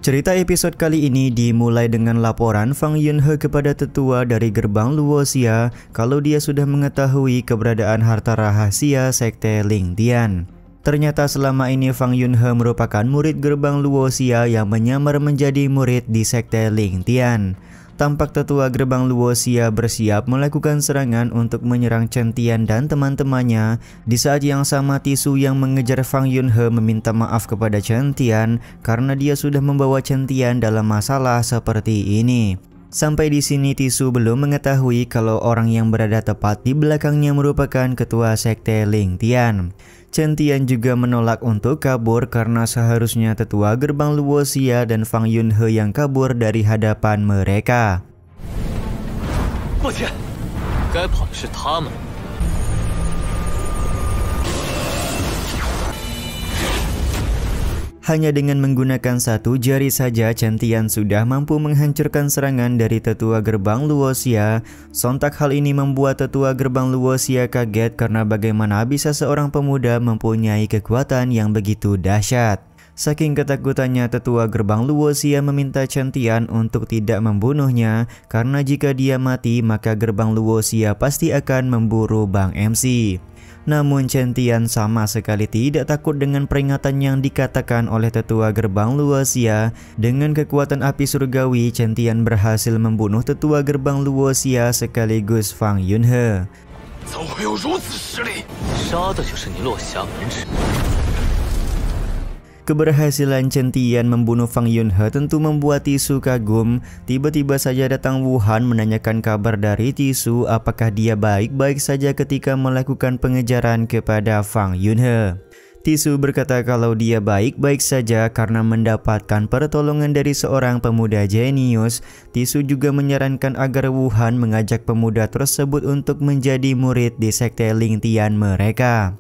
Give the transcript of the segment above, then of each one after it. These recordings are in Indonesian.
Cerita episode kali ini dimulai dengan laporan Fang Yunhe kepada tetua dari gerbang Luoxia kalau dia sudah mengetahui keberadaan harta rahasia sekte Lingtian. Ternyata selama ini Fang Yunhe merupakan murid gerbang Luoxia yang menyamar menjadi murid di sekte Lingtian. Tampak tetua gerbang Luoxia bersiap melakukan serangan untuk menyerang Chen Tian dan teman-temannya. Di saat yang sama, Tisu yang mengejar Fang Yunhe meminta maaf kepada Chen Tian karena dia sudah membawa Chen Tian dalam masalah seperti ini. Sampai di sini Tisu belum mengetahui kalau orang yang berada tepat di belakangnya merupakan ketua sekte Lingtian. Chen Tian juga menolak untuk kabur karena seharusnya tetua gerbang Luoxia dan Fang Yunhe yang kabur dari hadapan mereka. Hanya dengan menggunakan satu jari saja, Chen Tian sudah mampu menghancurkan serangan dari tetua gerbang Luoxia. Sontak hal ini membuat tetua gerbang Luoxia kaget karena bagaimana bisa seorang pemuda mempunyai kekuatan yang begitu dahsyat. Saking ketakutannya, tetua gerbang Luoxia meminta Chen Tian untuk tidak membunuhnya karena jika dia mati maka gerbang Luoxia pasti akan memburu Bang MC. Namun Chen Tian sama sekali tidak takut dengan peringatan yang dikatakan oleh tetua gerbang Luoxia. Dengan kekuatan api surgawi, Chen Tian berhasil membunuh tetua gerbang Luoxia sekaligus Fang Yunhe. Keberhasilan Chen Tian membunuh Fang Yunhe tentu membuat Tisu kagum. Tiba-tiba saja datang Wuhan menanyakan kabar dari Tisu apakah dia baik-baik saja ketika melakukan pengejaran kepada Fang Yunhe. Tisu berkata kalau dia baik-baik saja karena mendapatkan pertolongan dari seorang pemuda jenius. Tisu juga menyarankan agar Wuhan mengajak pemuda tersebut untuk menjadi murid di sekte Lingtian mereka.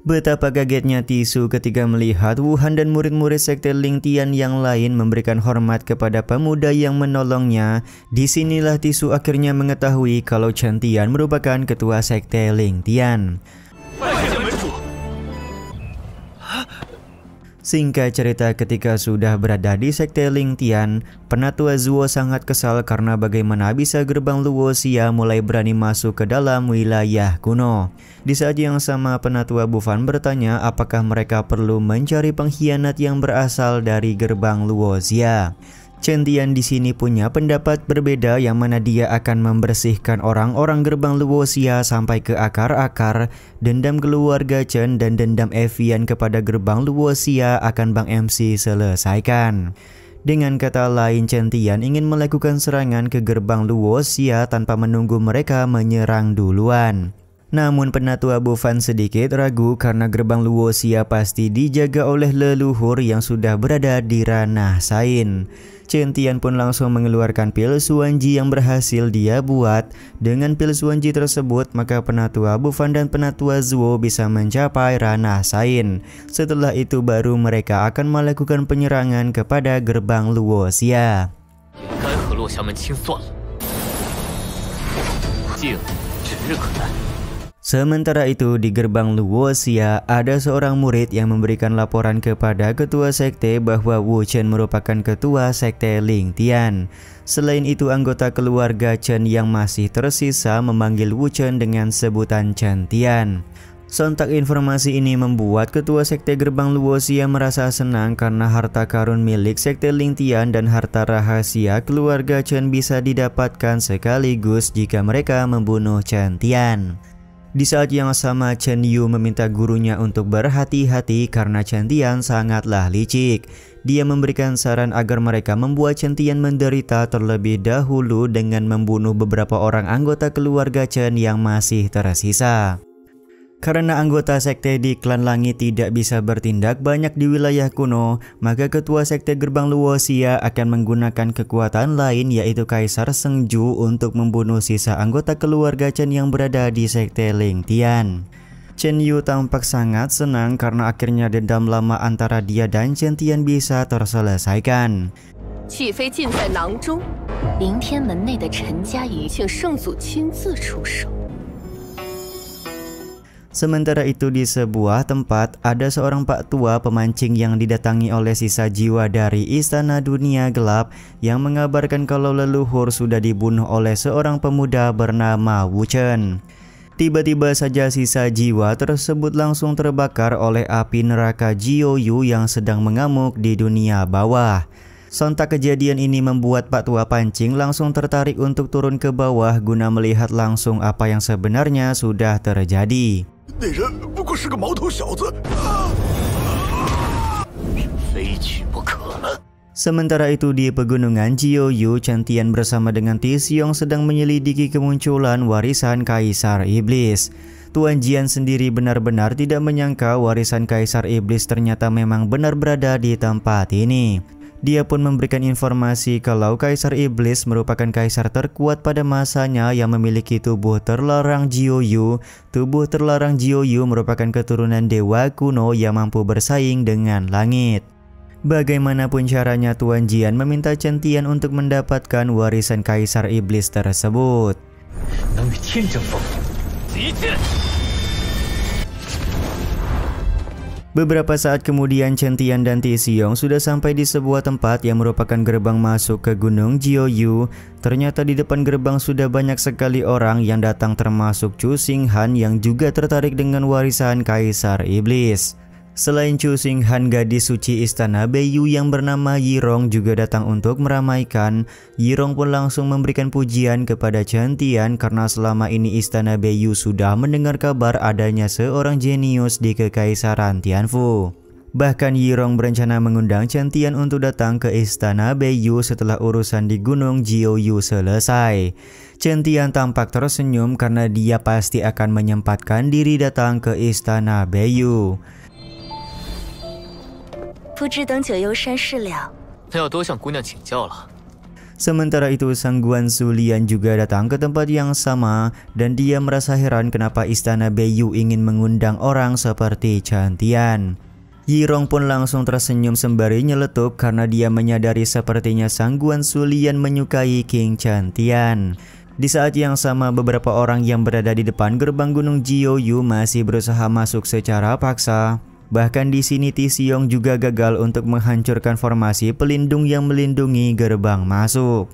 Betapa kagetnya Tisu ketika melihat Wuhan dan murid-murid sekte Lingtian yang lain memberikan hormat kepada pemuda yang menolongnya. Disinilah Tisu akhirnya mengetahui kalau Chen Tian merupakan ketua sekte Lingtian. Singkat cerita, ketika sudah berada di sekte Lingtian, Penatua Zuo sangat kesal karena bagaimana bisa gerbang Luoxia mulai berani masuk ke dalam wilayah kuno. Di saat yang sama, Penatua Bufan bertanya apakah mereka perlu mencari pengkhianat yang berasal dari gerbang Luoxia. Chen Tian di sini punya pendapat berbeda yang mana dia akan membersihkan orang-orang gerbang Luoxia sampai ke akar-akar. Dendam keluarga Chen dan dendam Evian kepada gerbang Luoxia akan Bang MC selesaikan. Dengan kata lain, Chen Tian ingin melakukan serangan ke gerbang Luoxia tanpa menunggu mereka menyerang duluan. Namun Penatua Bufan sedikit ragu karena gerbang Luoxia pasti dijaga oleh leluhur yang sudah berada di ranah Sain. Chen Tian pun langsung mengeluarkan pil Suanji yang berhasil dia buat. Dengan pil Suanji tersebut, maka Penatua Bufan dan Penatua Zuo bisa mencapai ranah Sain. Setelah itu baru mereka akan melakukan penyerangan kepada gerbang Luoxia. Sementara itu di gerbang Luoxia ada seorang murid yang memberikan laporan kepada ketua sekte bahwa Wu Chen merupakan ketua sekte Lingtian. Selain itu, anggota keluarga Chen yang masih tersisa memanggil Wu Chen dengan sebutan Chen Tian. Sontak informasi ini membuat ketua sekte gerbang Luoxia merasa senang karena harta karun milik sekte Lingtian dan harta rahasia keluarga Chen bisa didapatkan sekaligus jika mereka membunuh Chen Tian. Di saat yang sama, Chen Yu meminta gurunya untuk berhati-hati karena Chen Tian sangatlah licik. Dia memberikan saran agar mereka membuat Chen Tian menderita terlebih dahulu dengan membunuh beberapa orang anggota keluarga Chen yang masih tersisa. Karena anggota sekte di klan langit tidak bisa bertindak banyak di wilayah kuno, maka ketua sekte gerbang Luoxia akan menggunakan kekuatan lain yaitu Kaisar Sengju untuk membunuh sisa anggota keluarga Chen yang berada di sekte Lingtian. Chen Yu tampak sangat senang karena akhirnya dendam lama antara dia dan Chen Tian bisa terselesaikan. Sementara itu di sebuah tempat ada seorang pak tua pemancing yang didatangi oleh sisa jiwa dari istana dunia gelap yang mengabarkan kalau leluhur sudah dibunuh oleh seorang pemuda bernama Wu Chen. Tiba-tiba saja sisa jiwa tersebut langsung terbakar oleh api neraka Jiuyu yang sedang mengamuk di dunia bawah. Sontak kejadian ini membuat pak tua pancing langsung tertarik untuk turun ke bawah guna melihat langsung apa yang sebenarnya sudah terjadi. Sementara itu di pegunungan Jiuyu, Chen Tian bersama dengan Ti Xiong sedang menyelidiki kemunculan warisan Kaisar Iblis. Tuan Jian sendiri benar-benar tidak menyangka warisan Kaisar Iblis ternyata memang benar berada di tempat ini. Dia pun memberikan informasi kalau Kaisar Iblis merupakan kaisar terkuat pada masanya yang memiliki tubuh terlarang Jiuyu. Tubuh terlarang Jiuyu merupakan keturunan dewa kuno yang mampu bersaing dengan langit. Bagaimanapun caranya Tuan Jian meminta Chen Tian untuk mendapatkan warisan Kaisar Iblis tersebut. Beberapa saat kemudian Chen Tian dan Ti Xiong sudah sampai di sebuah tempat yang merupakan gerbang masuk ke Gunung Jiuyu. Ternyata di depan gerbang sudah banyak sekali orang yang datang termasuk Chu Xinghan yang juga tertarik dengan warisan Kaisar Iblis. Selain Chu Xinghan, gadis suci istana Beiyu yang bernama Yirong juga datang untuk meramaikan. Yirong pun langsung memberikan pujian kepada Chen Tian karena selama ini istana Beiyu sudah mendengar kabar adanya seorang jenius di Kekaisaran Tianfu. Bahkan Yirong berencana mengundang Chen Tian untuk datang ke istana Beiyu setelah urusan di Gunung Jiuyu selesai. Chen Tian tampak tersenyum karena dia pasti akan menyempatkan diri datang ke istana Beiyu. Sementara itu Sang Guan Sulian juga datang ke tempat yang sama dan dia merasa heran kenapa istana Beiyu ingin mengundang orang seperti Chen Tian. Yirong pun langsung tersenyum sembari nyeletuk karena dia menyadari sepertinya Sang Guan Sulian menyukai King Chen Tian. Di saat yang sama beberapa orang yang berada di depan gerbang Gunung Jiuyu masih berusaha masuk secara paksa. Bahkan di sini Ti Xiong juga gagal untuk menghancurkan formasi pelindung yang melindungi gerbang masuk.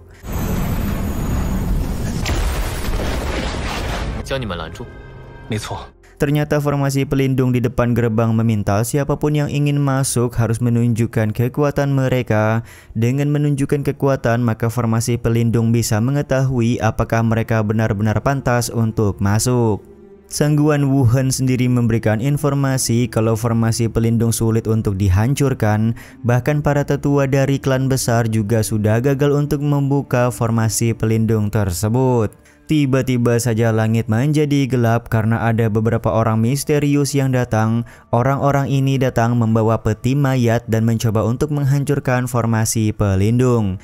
Ternyata formasi pelindung di depan gerbang meminta siapapun yang ingin masuk harus menunjukkan kekuatan mereka. Dengan menunjukkan kekuatan, maka formasi pelindung bisa mengetahui apakah mereka benar-benar pantas untuk masuk. Sang Guan Wuhen sendiri memberikan informasi kalau formasi pelindung sulit untuk dihancurkan. Bahkan para tetua dari klan besar juga sudah gagal untuk membuka formasi pelindung tersebut. Tiba-tiba saja langit menjadi gelap karena ada beberapa orang misterius yang datang. Orang-orang ini datang membawa peti mayat dan mencoba untuk menghancurkan formasi pelindung.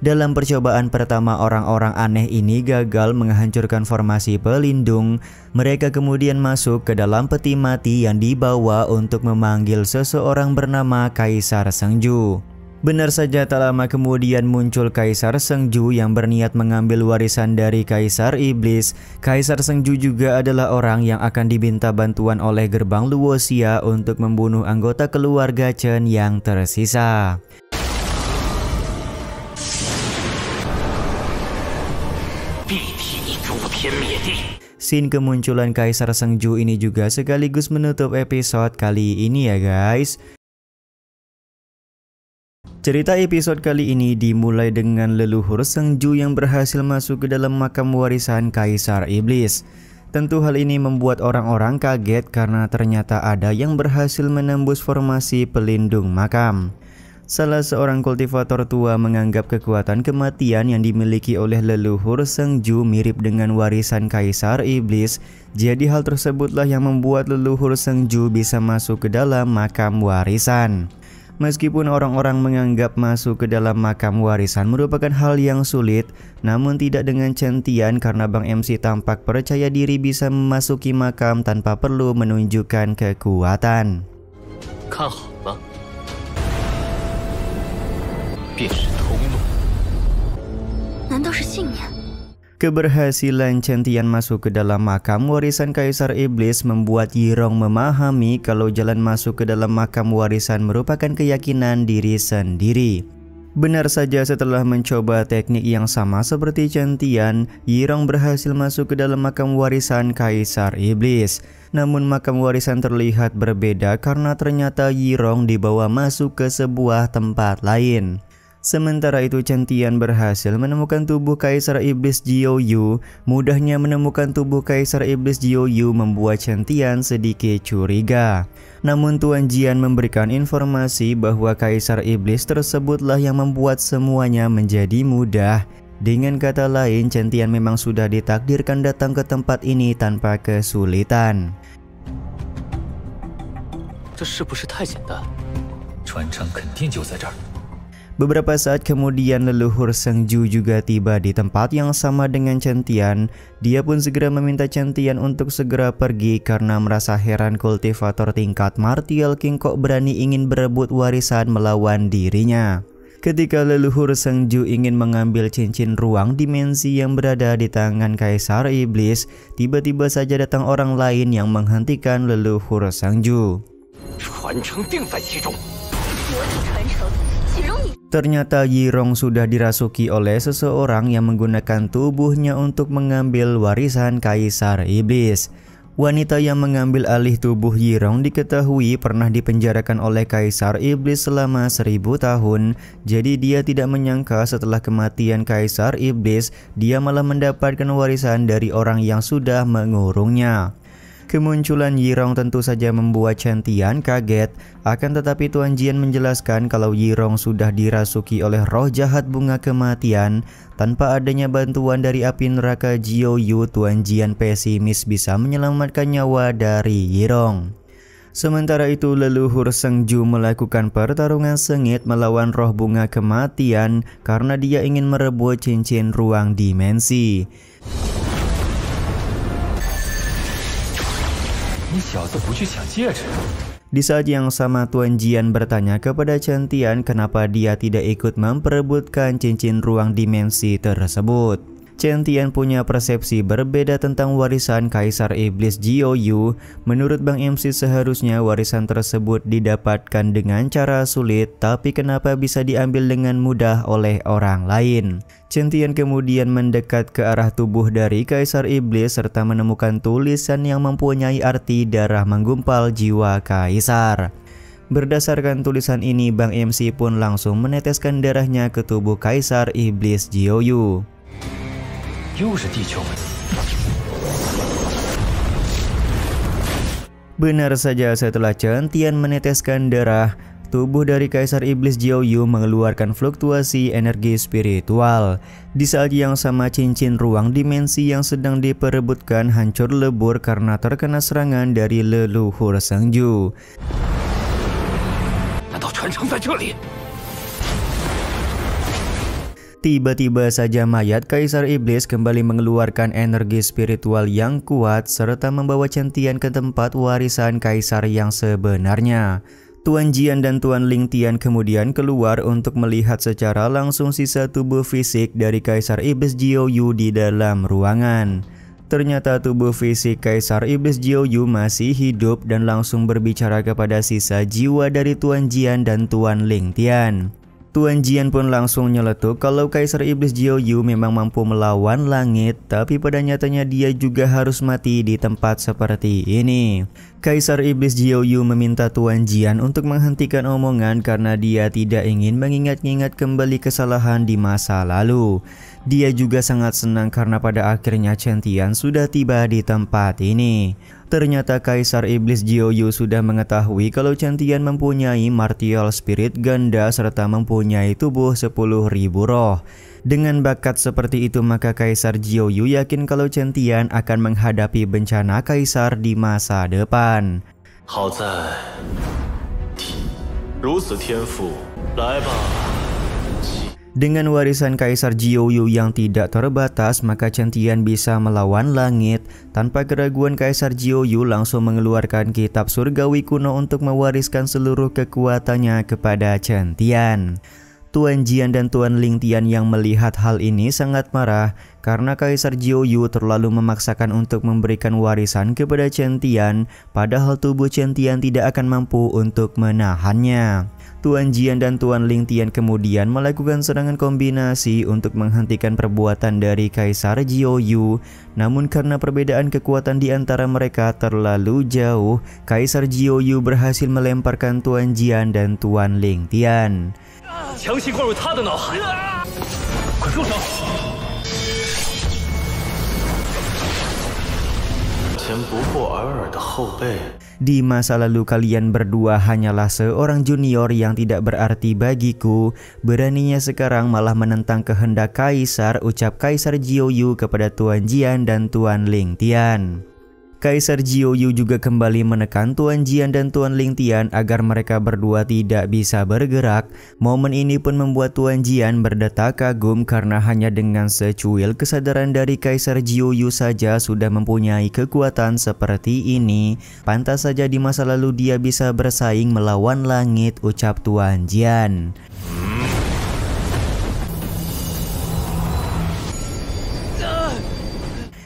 Dalam percobaan pertama, orang-orang aneh ini gagal menghancurkan formasi pelindung. Mereka kemudian masuk ke dalam peti mati yang dibawa untuk memanggil seseorang bernama Kaisar Sengju. Benar saja tak lama kemudian muncul Kaisar Sengju yang berniat mengambil warisan dari Kaisar Iblis. Kaisar Sengju juga adalah orang yang akan diminta bantuan oleh gerbang Luoxia untuk membunuh anggota keluarga Chen yang tersisa. Scene kemunculan Kaisar Sengju ini juga sekaligus menutup episode kali ini ya guys. Cerita episode kali ini dimulai dengan leluhur Sengju yang berhasil masuk ke dalam makam warisan Kaisar Iblis. Tentu hal ini membuat orang-orang kaget karena ternyata ada yang berhasil menembus formasi pelindung makam. Salah seorang kultivator tua menganggap kekuatan kematian yang dimiliki oleh leluhur Sengju mirip dengan warisan Kaisar Iblis. Jadi hal tersebutlah yang membuat leluhur Sengju bisa masuk ke dalam makam warisan. Meskipun orang-orang menganggap masuk ke dalam makam warisan merupakan hal yang sulit, namun tidak dengan Chen Tian karena Bang MC tampak percaya diri bisa memasuki makam tanpa perlu menunjukkan kekuatan. 难道是信念？ Keberhasilan Chen Tian masuk ke dalam makam warisan Kaisar Iblis membuat Yirong memahami kalau jalan masuk ke dalam makam warisan merupakan keyakinan diri sendiri. Benar saja, setelah mencoba teknik yang sama seperti Chen Tian, Yirong berhasil masuk ke dalam makam warisan Kaisar Iblis. Namun makam warisan terlihat berbeda karena ternyata Yirong dibawa masuk ke sebuah tempat lain. Sementara itu Chen Tian berhasil menemukan tubuh Kaisar Iblis Jiaoyu. Mudahnya menemukan tubuh Kaisar Iblis Jiaoyu membuat Chen Tian sedikit curiga. Namun Tuan Jian memberikan informasi bahwa Kaisar Iblis tersebutlah yang membuat semuanya menjadi mudah. Dengan kata lain, Chen Tian memang sudah ditakdirkan datang ke tempat ini tanpa kesulitan. 这是不是太简单？传承肯定就在这儿。 Beberapa saat kemudian leluhur Sengju juga tiba di tempat yang sama dengan Chen Tian. Dia pun segera meminta Chen Tian untuk segera pergi karena merasa heran kultivator tingkat Martial King kok berani ingin berebut warisan melawan dirinya. Ketika leluhur Sengju ingin mengambil cincin ruang dimensi yang berada di tangan Kaisar Iblis, tiba-tiba saja datang orang lain yang menghentikan leluhur Sengju. 传承定在其中。 Ternyata Yirong sudah dirasuki oleh seseorang yang menggunakan tubuhnya untuk mengambil warisan Kaisar Iblis. Wanita yang mengambil alih tubuh Yirong diketahui pernah dipenjarakan oleh Kaisar Iblis selama 1000 tahun. Jadi dia tidak menyangka setelah kematian Kaisar Iblis, dia malah mendapatkan warisan dari orang yang sudah mengurungnya. Kemunculan Yirong tentu saja membuat Chen Tian kaget. Akan tetapi Tuan Jian menjelaskan kalau Yirong sudah dirasuki oleh roh jahat bunga kematian. Tanpa adanya bantuan dari api neraka Jiaoyu, Tuan Jian pesimis bisa menyelamatkan nyawa dari Yirong. Sementara itu leluhur Sengju melakukan pertarungan sengit melawan roh bunga kematian karena dia ingin merebut cincin ruang dimensi. Di saat yang sama Tuan Jian bertanya kepada Chen Tian kenapa dia tidak ikut memperebutkan cincin ruang dimensi tersebut. Chen Tian punya persepsi berbeda tentang warisan Kaisar Iblis Jiaoyu. Menurut Bang MC seharusnya warisan tersebut didapatkan dengan cara sulit, tapi kenapa bisa diambil dengan mudah oleh orang lain? Chen Tian kemudian mendekat ke arah tubuh dari Kaisar Iblis serta menemukan tulisan yang mempunyai arti darah menggumpal jiwa Kaisar. Berdasarkan tulisan ini, Bang MC pun langsung meneteskan darahnya ke tubuh Kaisar Iblis Jiaoyu. Benar saja, setelah Chen Tian meneteskan darah, tubuh dari Kaisar Iblis Jiaoyu mengeluarkan fluktuasi energi spiritual. Di saat yang sama cincin ruang dimensi yang sedang diperebutkan hancur lebur karena terkena serangan dari leluhur Sengju. Tiba-tiba saja mayat Kaisar Iblis kembali mengeluarkan energi spiritual yang kuat serta membawa Chen Tian ke tempat warisan Kaisar yang sebenarnya. Tuan Jian dan Tuan Ling Tian kemudian keluar untuk melihat secara langsung sisa tubuh fisik dari Kaisar Iblis Jiaoyu di dalam ruangan. Ternyata tubuh fisik Kaisar Iblis Jiaoyu masih hidup dan langsung berbicara kepada sisa jiwa dari Tuan Jian dan Tuan Ling Tian. Tuan Jian pun langsung nyeletuk kalau Kaisar Iblis Jiaoyu memang mampu melawan langit, tapi pada nyatanya dia juga harus mati di tempat seperti ini. Kaisar Iblis Jiaoyu meminta Tuan Jian untuk menghentikan omongan karena dia tidak ingin mengingat-ingat kembali kesalahan di masa lalu. Dia juga sangat senang karena pada akhirnya Chen Tian sudah tiba di tempat ini. Ternyata Kaisar Iblis Jiaoyu sudah mengetahui kalau Chen Tian mempunyai martial spirit ganda serta mempunyai tubuh 10.000 roh. Dengan bakat seperti itu maka Kaisar Jiaoyu yakin kalau Chen Tian akan menghadapi bencana Kaisar di masa depan. Dengan warisan Kaisar Jiaoyu yang tidak terbatas, maka Chen Tian bisa melawan langit. Tanpa keraguan Kaisar Jiaoyu langsung mengeluarkan kitab surgawi kuno untuk mewariskan seluruh kekuatannya kepada Chen Tian. Tuan Jian dan Tuan Ling Tian yang melihat hal ini sangat marah karena Kaisar Jiuyu terlalu memaksakan untuk memberikan warisan kepada Chen Tian, padahal tubuh Chen Tian tidak akan mampu untuk menahannya. Tuan Jian dan Tuan Ling Tian kemudian melakukan serangan kombinasi untuk menghentikan perbuatan dari Kaisar Jiuyu. Namun karena perbedaan kekuatan di antara mereka terlalu jauh, Kaisar Jiuyu berhasil melemparkan Tuan Jian dan Tuan Ling Tian. 强行灌入他的脑海，快住手！前不过尔尔的后辈。 Di masa lalu kalian berdua hanyalah seorang junior yang tidak berarti bagiku. Beraninya sekarang malah menentang kehendak Kaisar, ucap Kaisar Jiuyu kepada Tuan Jian dan Tuan Ling Tian. Kaisar Jiuyu juga kembali menekan Tuan Jian dan Tuan Ling Tian agar mereka berdua tidak bisa bergerak. Momen ini pun membuat Tuan Jian berdetak kagum karena hanya dengan secuil kesadaran dari Kaisar Jiuyu saja sudah mempunyai kekuatan seperti ini. Pantas saja di masa lalu dia bisa bersaing melawan langit, ucap Tuan Jian.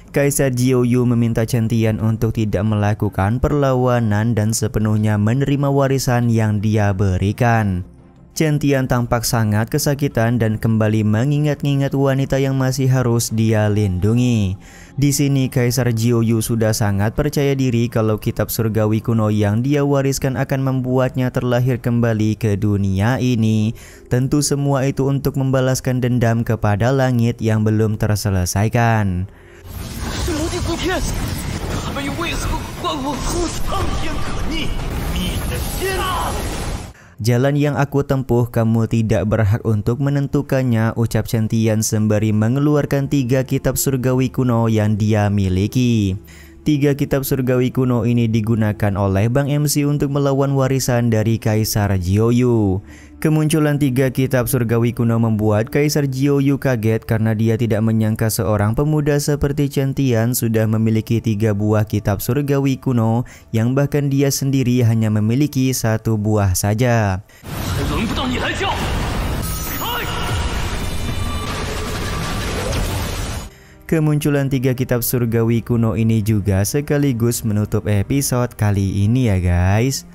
Kaisar Jiuyu meminta Chen Tian untuk tidak melakukan perlawanan dan sepenuhnya menerima warisan yang dia berikan. Chen Tian tampak sangat kesakitan dan kembali mengingat-ingat wanita yang masih harus dia lindungi. Di sini Kaisar Jiuyu sudah sangat percaya diri kalau kitab surgawi kuno yang dia wariskan akan membuatnya terlahir kembali ke dunia ini. Tentu semua itu untuk membalaskan dendam kepada langit yang belum terselesaikan. 是魔帝顾天，他们又为何关我乎苍天可逆，逆的天啊！ Jalan yang aku tempuh kamu tidak berhak untuk menentukannya, ucap Chen Tian sembari mengeluarkan 3 kitab surgawi kuno yang dia miliki. 3 kitab surgawi kuno ini digunakan oleh Bang MC untuk melawan warisan dari Kaisar Jiuyu. Kemunculan 3 kitab surgawi kuno membuat Kaisar Jiuyu kaget karena dia tidak menyangka seorang pemuda seperti Chen Tian sudah memiliki 3 buah kitab surgawi kuno yang bahkan dia sendiri hanya memiliki 1 buah saja. Kemunculan 3 kitab surgawi kuno ini juga sekaligus menutup episode kali ini ya guys.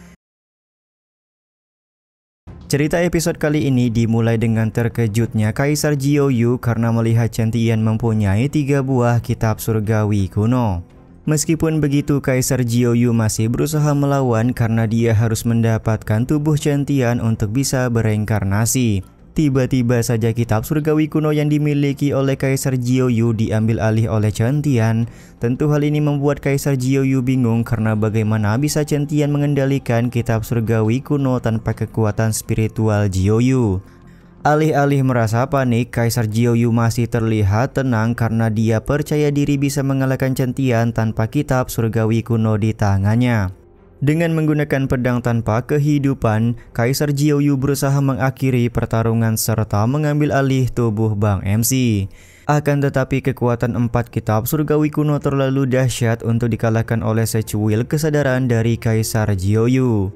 Cerita episode kali ini dimulai dengan terkejutnya Kaisar Jiuyu karena melihat Chen Tian mempunyai 3 buah kitab surgawi kuno. Meskipun begitu, Kaisar Jiuyu masih berusaha melawan karena dia harus mendapatkan tubuh Chen Tian untuk bisa bereinkarnasi. Tiba-tiba saja kitab surgawi kuno yang dimiliki oleh Kaisar Jiuyu diambil alih oleh Chen Tian. Tentu hal ini membuat Kaisar Jiuyu bingung karena bagaimana bisa Chen Tian mengendalikan kitab surgawi kuno tanpa kekuatan spiritual Jiuyu. Alih-alih merasa panik, Kaisar Jiuyu masih terlihat tenang karena dia percaya diri bisa mengalahkan Chen Tian tanpa kitab surgawi kuno di tangannya. Dengan menggunakan pedang tanpa kehidupan, Kaisar Jiuyu berusaha mengakhiri pertarungan serta mengambil alih tubuh Bang MC. Akan tetapi kekuatan 4 kitab surgawi kuno terlalu dahsyat untuk dikalahkan oleh secuil kesadaran dari Kaisar Jiuyu.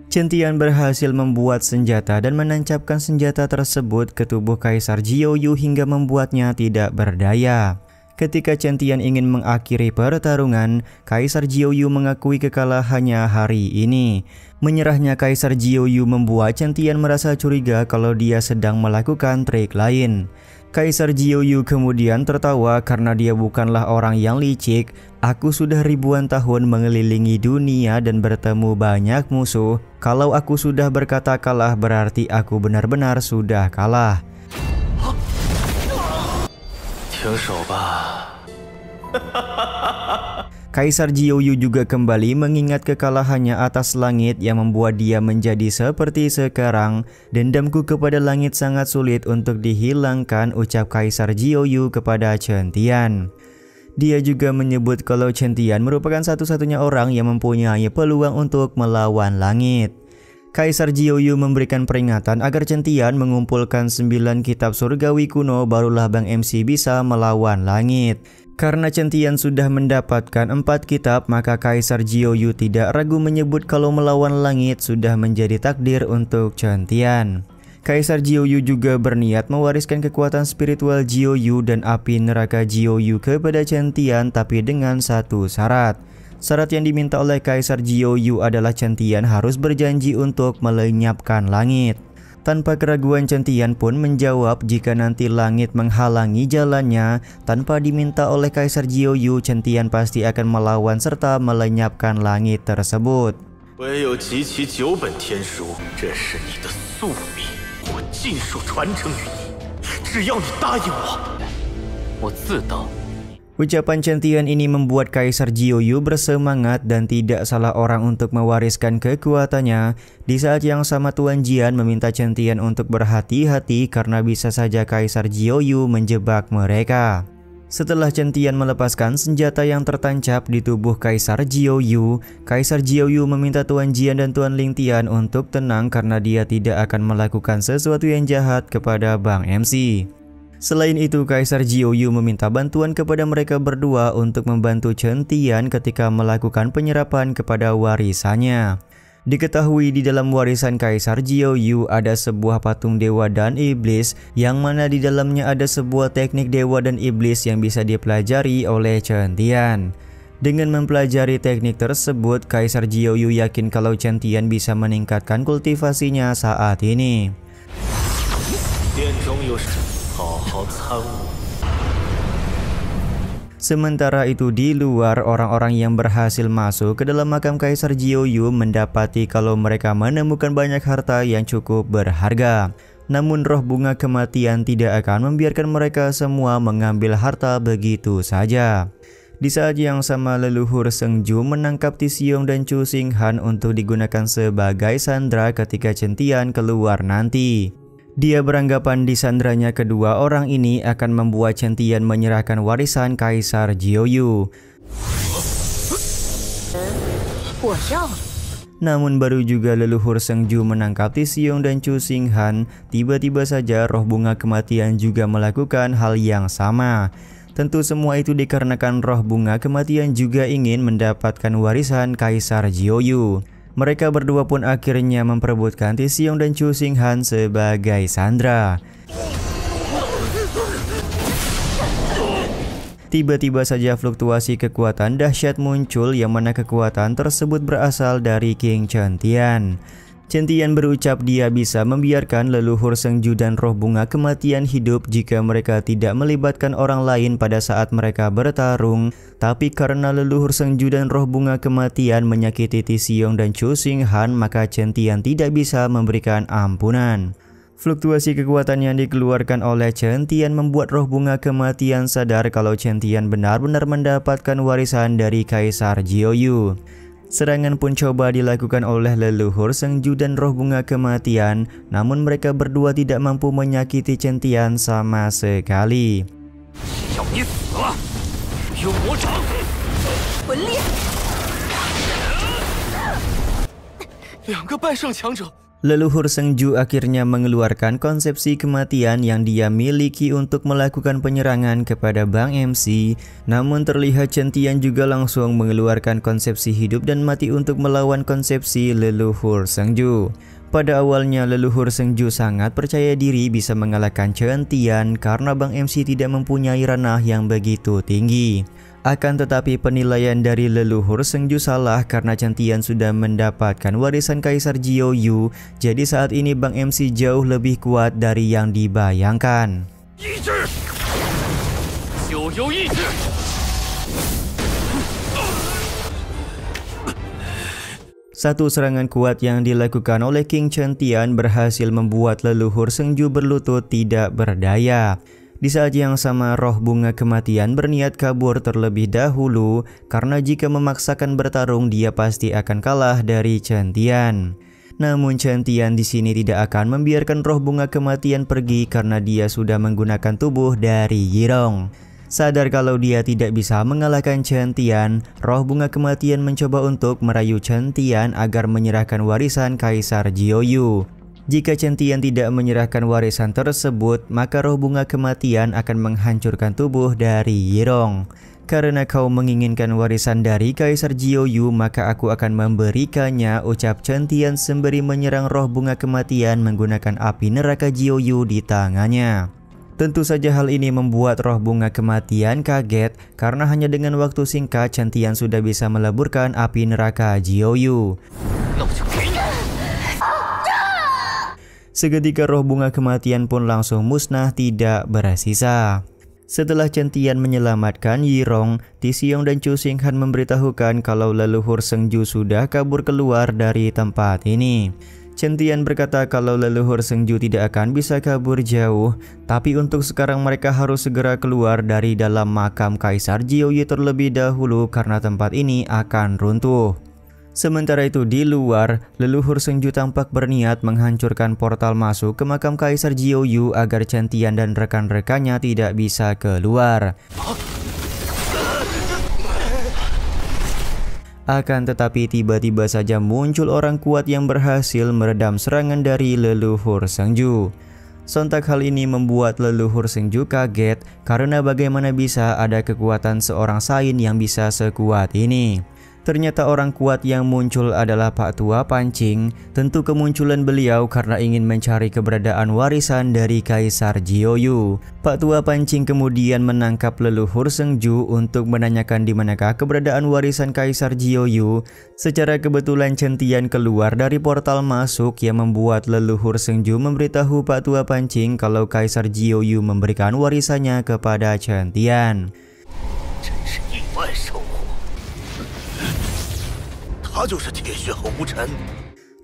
Chen Tian berhasil membuat senjata dan menancapkan senjata tersebut ke tubuh Kaisar Jiuyu hingga membuatnya tidak berdaya. Ketika Chen Tian ingin mengakhiri pertarungan, Kaisar Jiuyu mengakui kekalahannya hari ini. Menyerahnya Kaisar Jiuyu membuat Chen Tian merasa curiga kalau dia sedang melakukan trik lain. Kaisar Jiuyu kemudian tertawa karena dia bukanlah orang yang licik. Aku sudah ribuan tahun mengelilingi dunia dan bertemu banyak musuh. Kalau aku sudah berkata kalah berarti aku benar-benar sudah kalah. Kaisar Jiuyu juga kembali mengingat kekalahannya atas langit yang membuat dia menjadi seperti sekarang. Dendamku kepada langit sangat sulit untuk dihilangkan, ucap Kaisar Jiuyu kepada Chen Tian. Dia juga menyebut kalau Chen Tian merupakan satu-satunya orang yang mempunyai peluang untuk melawan langit. Kaisar Jiuyu memberikan peringatan agar Chen Tian mengumpulkan 9 kitab surgawi kuno, barulah Bang MC bisa melawan langit. Karena Chen Tian sudah mendapatkan 4 kitab, maka Kaisar Jiuyu tidak ragu menyebut kalau melawan langit sudah menjadi takdir untuk Chen Tian. Kaisar Jiuyu juga berniat mewariskan kekuatan spiritual Jiuyu dan api neraka Jiuyu kepada Chen Tian, tapi dengan satu syarat. Syarat yang diminta oleh Kaisar Jiuyu adalah Chen Tian harus berjanji untuk melenyapkan langit. Tanpa keraguan Chen Tian pun menjawab jika nanti langit menghalangi jalannya. Tanpa diminta oleh Kaisar Jiuyu, Chen Tian pasti akan melawan serta melenyapkan langit tersebut. Ucapan Chen Tian ini membuat Kaisar Jiuyu bersemangat dan tidak salah orang untuk mewariskan kekuatannya. Di saat yang sama Tuan Jian meminta Chen Tian untuk berhati-hati karena bisa saja Kaisar Jiuyu menjebak mereka. Setelah Chen Tian melepaskan senjata yang tertancap di tubuh Kaisar Jiuyu meminta Tuan Jian dan Tuan Ling Tian untuk tenang karena dia tidak akan melakukan sesuatu yang jahat kepada Bang MC. Selain itu, Kaisar Jiuyu meminta bantuan kepada mereka berdua untuk membantu Chen Tian ketika melakukan penyerapan kepada warisannya. Diketahui di dalam warisan Kaisar Jiuyu ada sebuah patung dewa dan iblis, yang mana di dalamnya ada sebuah teknik dewa dan iblis yang bisa dipelajari oleh Chen Tian. Dengan mempelajari teknik tersebut, Kaisar Jiuyu yakin kalau Chen Tian bisa meningkatkan kultivasinya saat ini. Sementara itu di luar, orang-orang yang berhasil masuk ke dalam makam Kaisar Jiuyu mendapati kalau mereka menemukan banyak harta yang cukup berharga. Namun roh bunga kematian tidak akan membiarkan mereka semua mengambil harta begitu saja. Di saat yang sama, leluhur Sengju menangkap Tisiong dan Chu Xinghan untuk digunakan sebagai sandera ketika Chen Tian keluar nanti. Dia beranggapan disandranya kedua orang ini akan membuat Chen Tian menyerahkan warisan Kaisar Jiuyu. Namun baru juga leluhur Sengju menangkap Tisiong dan Chu Xinghan, tiba-tiba saja roh bunga kematian juga melakukan hal yang sama. Tentu semua itu dikarenakan roh bunga kematian juga ingin mendapatkan warisan Kaisar Jiuyu. Mereka berdua pun akhirnya memperebutkan Tisiong dan Chu Xinghan sebagai sandera. Tiba-tiba saja fluktuasi kekuatan dahsyat muncul, yang mana kekuatan tersebut berasal dari King Chen Tian. Chen Tian berucap dia bisa membiarkan leluhur Sengju dan roh bunga kematian hidup jika mereka tidak melibatkan orang lain pada saat mereka bertarung. Tapi karena leluhur Sengju dan roh bunga kematian menyakiti Tisiong dan Chu Xinghan, maka Chen Tian tidak bisa memberikan ampunan. Fluktuasi kekuatan yang dikeluarkan oleh Chen Tian membuat roh bunga kematian sadar kalau Chen Tian benar-benar mendapatkan warisan dari Kaisar Jiuyu. Serangan pun coba dilakukan oleh leluhur Sengju dan roh bunga kematian, namun mereka berdua tidak mampu menyakiti Chen Tian sama sekali. Leluhur Sengju akhirnya mengeluarkan konsepsi kematian yang dia miliki untuk melakukan penyerangan kepada Bang MC. Namun terlihat Chen Tian juga langsung mengeluarkan konsepsi hidup dan mati untuk melawan konsepsi leluhur Sengju. Pada awalnya leluhur Sengju sangat percaya diri bisa mengalahkan Chen Tian karena Bang MC tidak mempunyai ranah yang begitu tinggi. Akan tetapi penilaian dari leluhur Sengju salah karena Chen Tian sudah mendapatkan warisan Kaisar Jiuyu. Jadi saat ini Bang MC jauh lebih kuat dari yang dibayangkan. Satu serangan kuat yang dilakukan oleh King Chen Tian berhasil membuat leluhur Sengju berlutut tidak berdaya. Di saat yang sama, roh bunga kematian berniat kabur terlebih dahulu karena jika memaksakan bertarung dia pasti akan kalah dari Chen Tian. Namun Chen Tian di sini tidak akan membiarkan roh bunga kematian pergi karena dia sudah menggunakan tubuh dari Yirong. Sadar kalau dia tidak bisa mengalahkan Chen Tian, roh bunga kematian mencoba untuk merayu Chen Tian agar menyerahkan warisan Kaisar Jiuyu. Jika Chen Tian tidak menyerahkan warisan tersebut, maka roh bunga kematian akan menghancurkan tubuh dari Yirong. Karena kau menginginkan warisan dari Kaisar Jiuyu, maka aku akan memberikannya, ucap Chen Tian sembari menyerang roh bunga kematian menggunakan api neraka Jiuyu di tangannya. Tentu saja hal ini membuat roh bunga kematian kaget karena hanya dengan waktu singkat Chen Tian sudah bisa meleburkan api neraka Jiuyu. Seketika roh bunga kematian pun langsung musnah tidak bersisa. Setelah Chen Tian menyelamatkan Yirong, Tisiong dan Chu Xinghan memberitahukan kalau leluhur Sengju sudah kabur keluar dari tempat ini. Chen Tian berkata kalau leluhur Sengju tidak akan bisa kabur jauh, tapi untuk sekarang mereka harus segera keluar dari dalam makam Kaisar Jiuyu terlebih dahulu karena tempat ini akan runtuh. Sementara itu di luar, leluhur Sengju tampak berniat menghancurkan portal masuk ke makam Kaisar Jiuyu agar Chen Tian dan rekan-rekannya tidak bisa keluar. Akan tetapi tiba-tiba saja muncul orang kuat yang berhasil meredam serangan dari leluhur Sengju. Sontak hal ini membuat leluhur Sengju kaget karena bagaimana bisa ada kekuatan seorang Sain yang bisa sekuat ini. Ternyata orang kuat yang muncul adalah Pak Tua Pancing. Tentu kemunculan beliau karena ingin mencari keberadaan warisan dari Kaisar Jiuyu. Pak Tua Pancing kemudian menangkap leluhur Sengju untuk menanyakan di manakah keberadaan warisan Kaisar Jiuyu. Secara kebetulan Chen Tian keluar dari portal masuk yang membuat leluhur Sengju memberitahu Pak Tua Pancing kalau Kaisar Jiuyu memberikan warisannya kepada Chen Tian.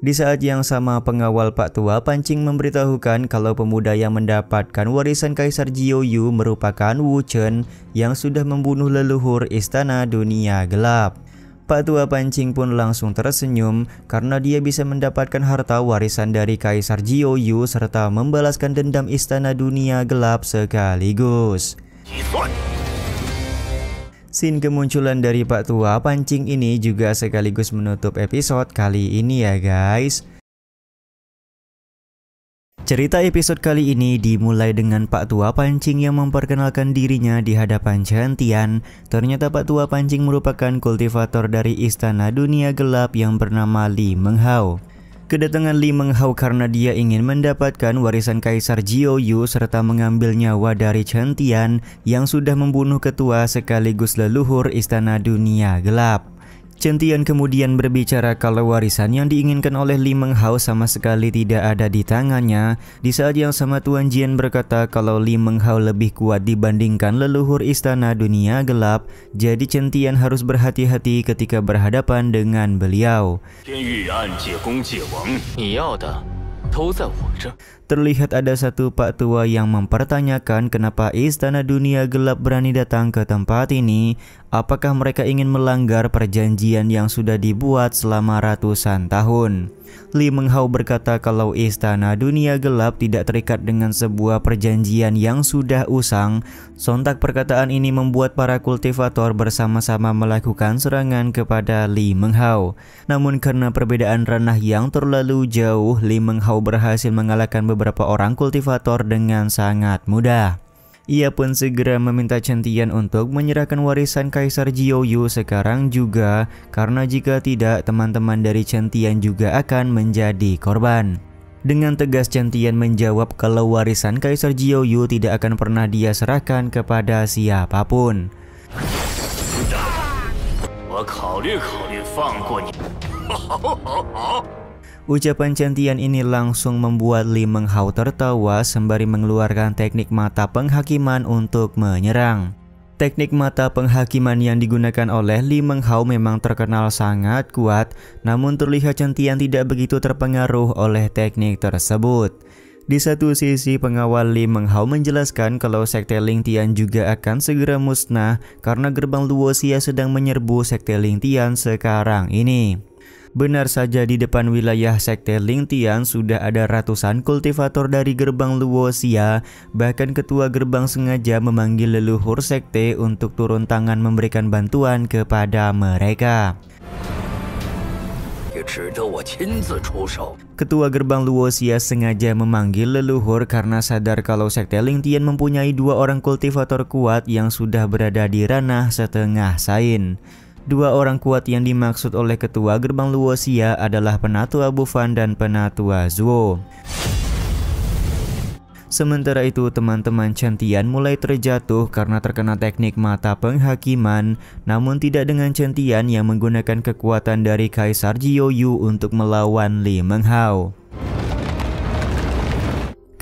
Di saat yang sama, pengawal Pak Tua Pancing memberitahukan kalau pemuda yang mendapatkan warisan Kaisar Jiuyu merupakan Wu Chen yang sudah membunuh leluhur Istana Dunia Gelap. Pak Tua Pancing pun langsung tersenyum karena dia bisa mendapatkan harta warisan dari Kaisar Jiuyu serta membalaskan dendam Istana Dunia Gelap sekaligus. Scene kemunculan dari Pak Tua Pancing ini juga sekaligus menutup episode kali ini ya guys. Cerita episode kali ini dimulai dengan Pak Tua Pancing yang memperkenalkan dirinya di hadapan Chen Tian. Ternyata Pak Tua Pancing merupakan kultivator dari Istana Dunia Gelap yang bernama Li Menghao. Kedatangan Li Menghao karena dia ingin mendapatkan warisan Kaisar Jiuyu serta mengambil nyawa dari Chen Tian yang sudah membunuh ketua sekaligus leluhur Istana Dunia Gelap. Chen Tian kemudian berbicara kalau warisan yang diinginkan oleh Li Menghao sama sekali tidak ada di tangannya. Di saat yang sama Tuan Jian berkata kalau Li Menghao lebih kuat dibandingkan leluhur Istana Dunia Gelap, jadi Chen Tian harus berhati-hati ketika berhadapan dengan beliau. Terlihat ada satu Pak Tua yang mempertanyakan kenapa Istana Dunia Gelap berani datang ke tempat ini. Apakah mereka ingin melanggar perjanjian yang sudah dibuat selama ratusan tahun? Li Menghao berkata kalau Istana Dunia Gelap tidak terikat dengan sebuah perjanjian yang sudah usang. Sontak perkataan ini membuat para kultivator bersama-sama melakukan serangan kepada Li Menghao. Namun karena perbedaan ranah yang terlalu jauh, Li Menghao berhasil mengalahkan beberapa orang kultivator dengan sangat mudah. Ia pun segera meminta Chen Tian untuk menyerahkan warisan Kaisar Jiuyu sekarang juga, karena jika tidak teman-teman dari Chen Tian juga akan menjadi korban. Dengan tegas Chen Tian menjawab kalau warisan Kaisar Jiuyu tidak akan pernah dia serahkan kepada siapapun. Ucapan Chen Tian ini langsung membuat Li Menghao tertawa sembari mengeluarkan teknik mata penghakiman untuk menyerang. Teknik mata penghakiman yang digunakan oleh Li Menghao memang terkenal sangat kuat, namun terlihat Chen Tian tidak begitu terpengaruh oleh teknik tersebut. Di satu sisi, pengawal Li Menghao menjelaskan kalau Sekte Ling Tian juga akan segera musnah karena gerbang Luoxia sedang menyerbu Sekte Ling Tian sekarang ini. Benar saja, di depan wilayah sekte Lingtian sudah ada ratusan kultivator dari gerbang Luoxia. Bahkan ketua gerbang sengaja memanggil leluhur sekte untuk turun tangan memberikan bantuan kepada mereka. Ketua gerbang Luoxia sengaja memanggil leluhur karena sadar kalau sekte Lingtian mempunyai 2 orang kultivator kuat yang sudah berada di ranah setengah sain. 2 orang kuat yang dimaksud oleh ketua gerbang Luoxia adalah Penatua Bufan dan Penatua Zuo. Sementara itu, teman-teman Chen Tian mulai terjatuh karena terkena teknik mata penghakiman, namun tidak dengan Chen Tian yang menggunakan kekuatan dari Kaisar Jiuyu untuk melawan Li Menghao.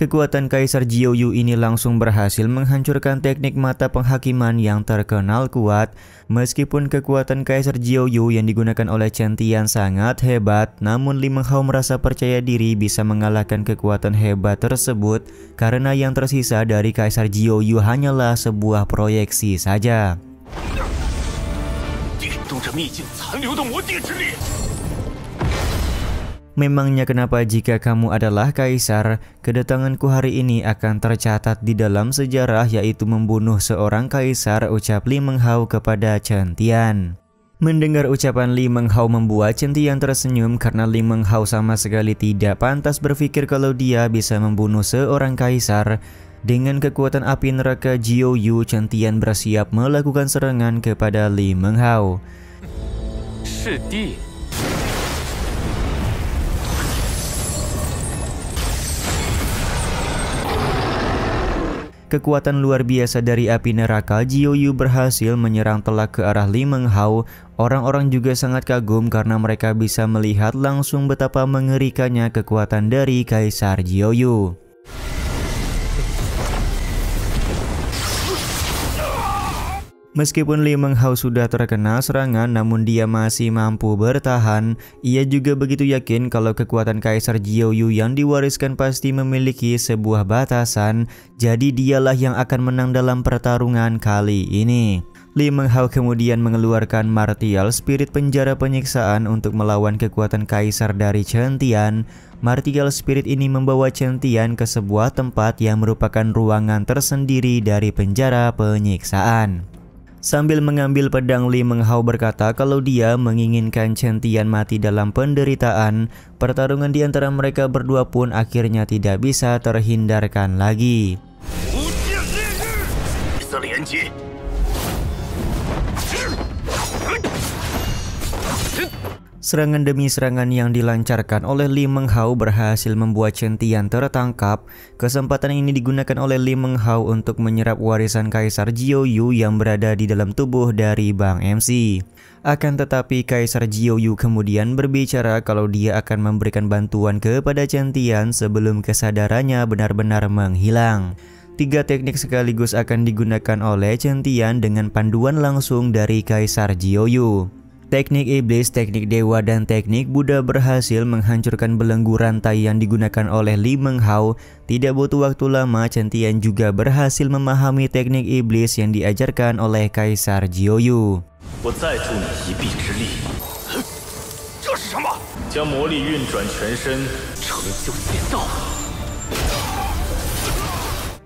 Kekuatan Kaisar Jiuyu ini langsung berhasil menghancurkan teknik mata penghakiman yang terkenal kuat. Meskipun kekuatan Kaisar Jiuyu yang digunakan oleh Chen Tian sangat hebat, namun Li Menghao merasa percaya diri bisa mengalahkan kekuatan hebat tersebut karena yang tersisa dari Kaisar Jiuyu hanyalah sebuah proyeksi saja. Memangnya kenapa jika kamu adalah kaisar, kedatanganku hari ini akan tercatat di dalam sejarah, yaitu membunuh seorang kaisar, ucap Li Menghao kepada Chen Tian. Mendengar ucapan Li Menghao membuat Chen Tian tersenyum karena Li Menghao sama sekali tidak pantas berpikir kalau dia bisa membunuh seorang kaisar. Dengan kekuatan api neraka Jiuyu, Chen Tian bersiap melakukan serangan kepada Li Menghao. Kekuatan luar biasa dari api neraka Jiuyu berhasil menyerang telak ke arah Li Menghao. Orang-orang juga sangat kagum karena mereka bisa melihat langsung betapa mengerikannya kekuatan dari Kaisar Jiuyu. Meskipun Li Menghao sudah terkena serangan, namun dia masih mampu bertahan. Ia juga begitu yakin kalau kekuatan Kaisar Jiuyu yang diwariskan pasti memiliki sebuah batasan, jadi dialah yang akan menang dalam pertarungan kali ini. Li Menghao kemudian mengeluarkan Martial Spirit penjara penyiksaan untuk melawan kekuatan Kaisar dari Chen Tian. Martial Spirit ini membawa Chen Tian ke sebuah tempat yang merupakan ruangan tersendiri dari penjara penyiksaan. Sambil mengambil pedang, Li Menghao berkata kalau dia menginginkan Chen Tian mati dalam penderitaan. Pertarungan di antara mereka berdua pun akhirnya tidak bisa terhindarkan lagi. Serangan demi serangan yang dilancarkan oleh Li Menghao berhasil membuat Chen Tian tertangkap. Kesempatan ini digunakan oleh Li Menghao untuk menyerap warisan Kaisar Jiuyu yang berada di dalam tubuh dari Bang MC. Akan tetapi Kaisar Jiuyu kemudian berbicara kalau dia akan memberikan bantuan kepada Chen Tian sebelum kesadarannya benar-benar menghilang. 3 teknik sekaligus akan digunakan oleh Chen Tian dengan panduan langsung dari Kaisar Jiuyu. Teknik iblis, teknik dewa, dan teknik Buddha berhasil menghancurkan belenggu rantai yang digunakan oleh Li Menghao. Tidak butuh waktu lama, Chen Tian juga berhasil memahami teknik iblis yang diajarkan oleh Kaisar Jiuyu.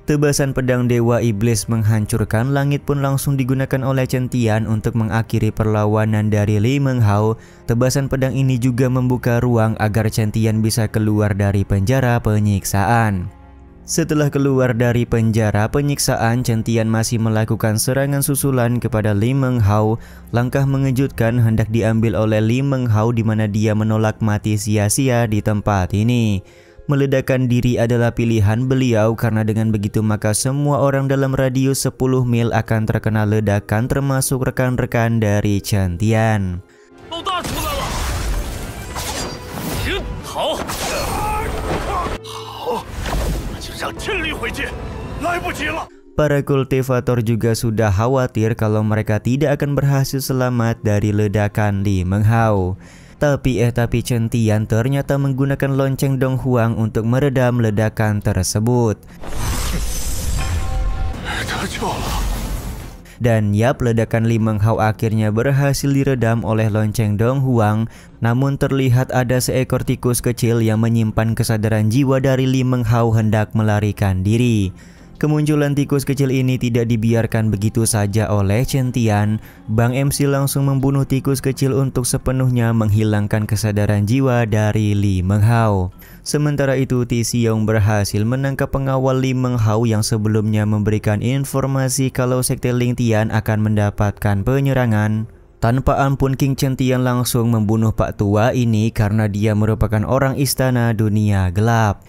Tebasan pedang Dewa Iblis menghancurkan langit pun langsung digunakan oleh Chen Tian untuk mengakhiri perlawanan dari Li Menghao. Tebasan pedang ini juga membuka ruang agar Chen Tian bisa keluar dari penjara penyiksaan. Setelah keluar dari penjara penyiksaan, Chen Tian masih melakukan serangan susulan kepada Li Menghao. Langkah mengejutkan hendak diambil oleh Li Menghao di mana dia menolak mati sia-sia di tempat ini. Meledakkan diri adalah pilihan beliau karena dengan begitu maka semua orang dalam radius 10 mil akan terkena ledakan termasuk rekan-rekan dari Chen Tian. Para kultivator juga sudah khawatir kalau mereka tidak akan berhasil selamat dari ledakan Li Menghao. Tapi Chen Tian ternyata menggunakan lonceng Dong Huang untuk meredam ledakan tersebut. Dan yap, ledakan Li Menghao akhirnya berhasil diredam oleh lonceng Dong Huang. Namun terlihat ada seekor tikus kecil yang menyimpan kesadaran jiwa dari Li Menghao hendak melarikan diri. Kemunculan tikus kecil ini tidak dibiarkan begitu saja oleh Chen Tian. Bang MC langsung membunuh tikus kecil untuk sepenuhnya menghilangkan kesadaran jiwa dari Li Menghao. Sementara itu, Ti Xiong berhasil menangkap pengawal Li Menghao yang sebelumnya memberikan informasi kalau Sekte Ling Tian akan mendapatkan penyerangan. Tanpa ampun, King Chen Tian langsung membunuh Pak Tua ini karena dia merupakan orang istana dunia gelap.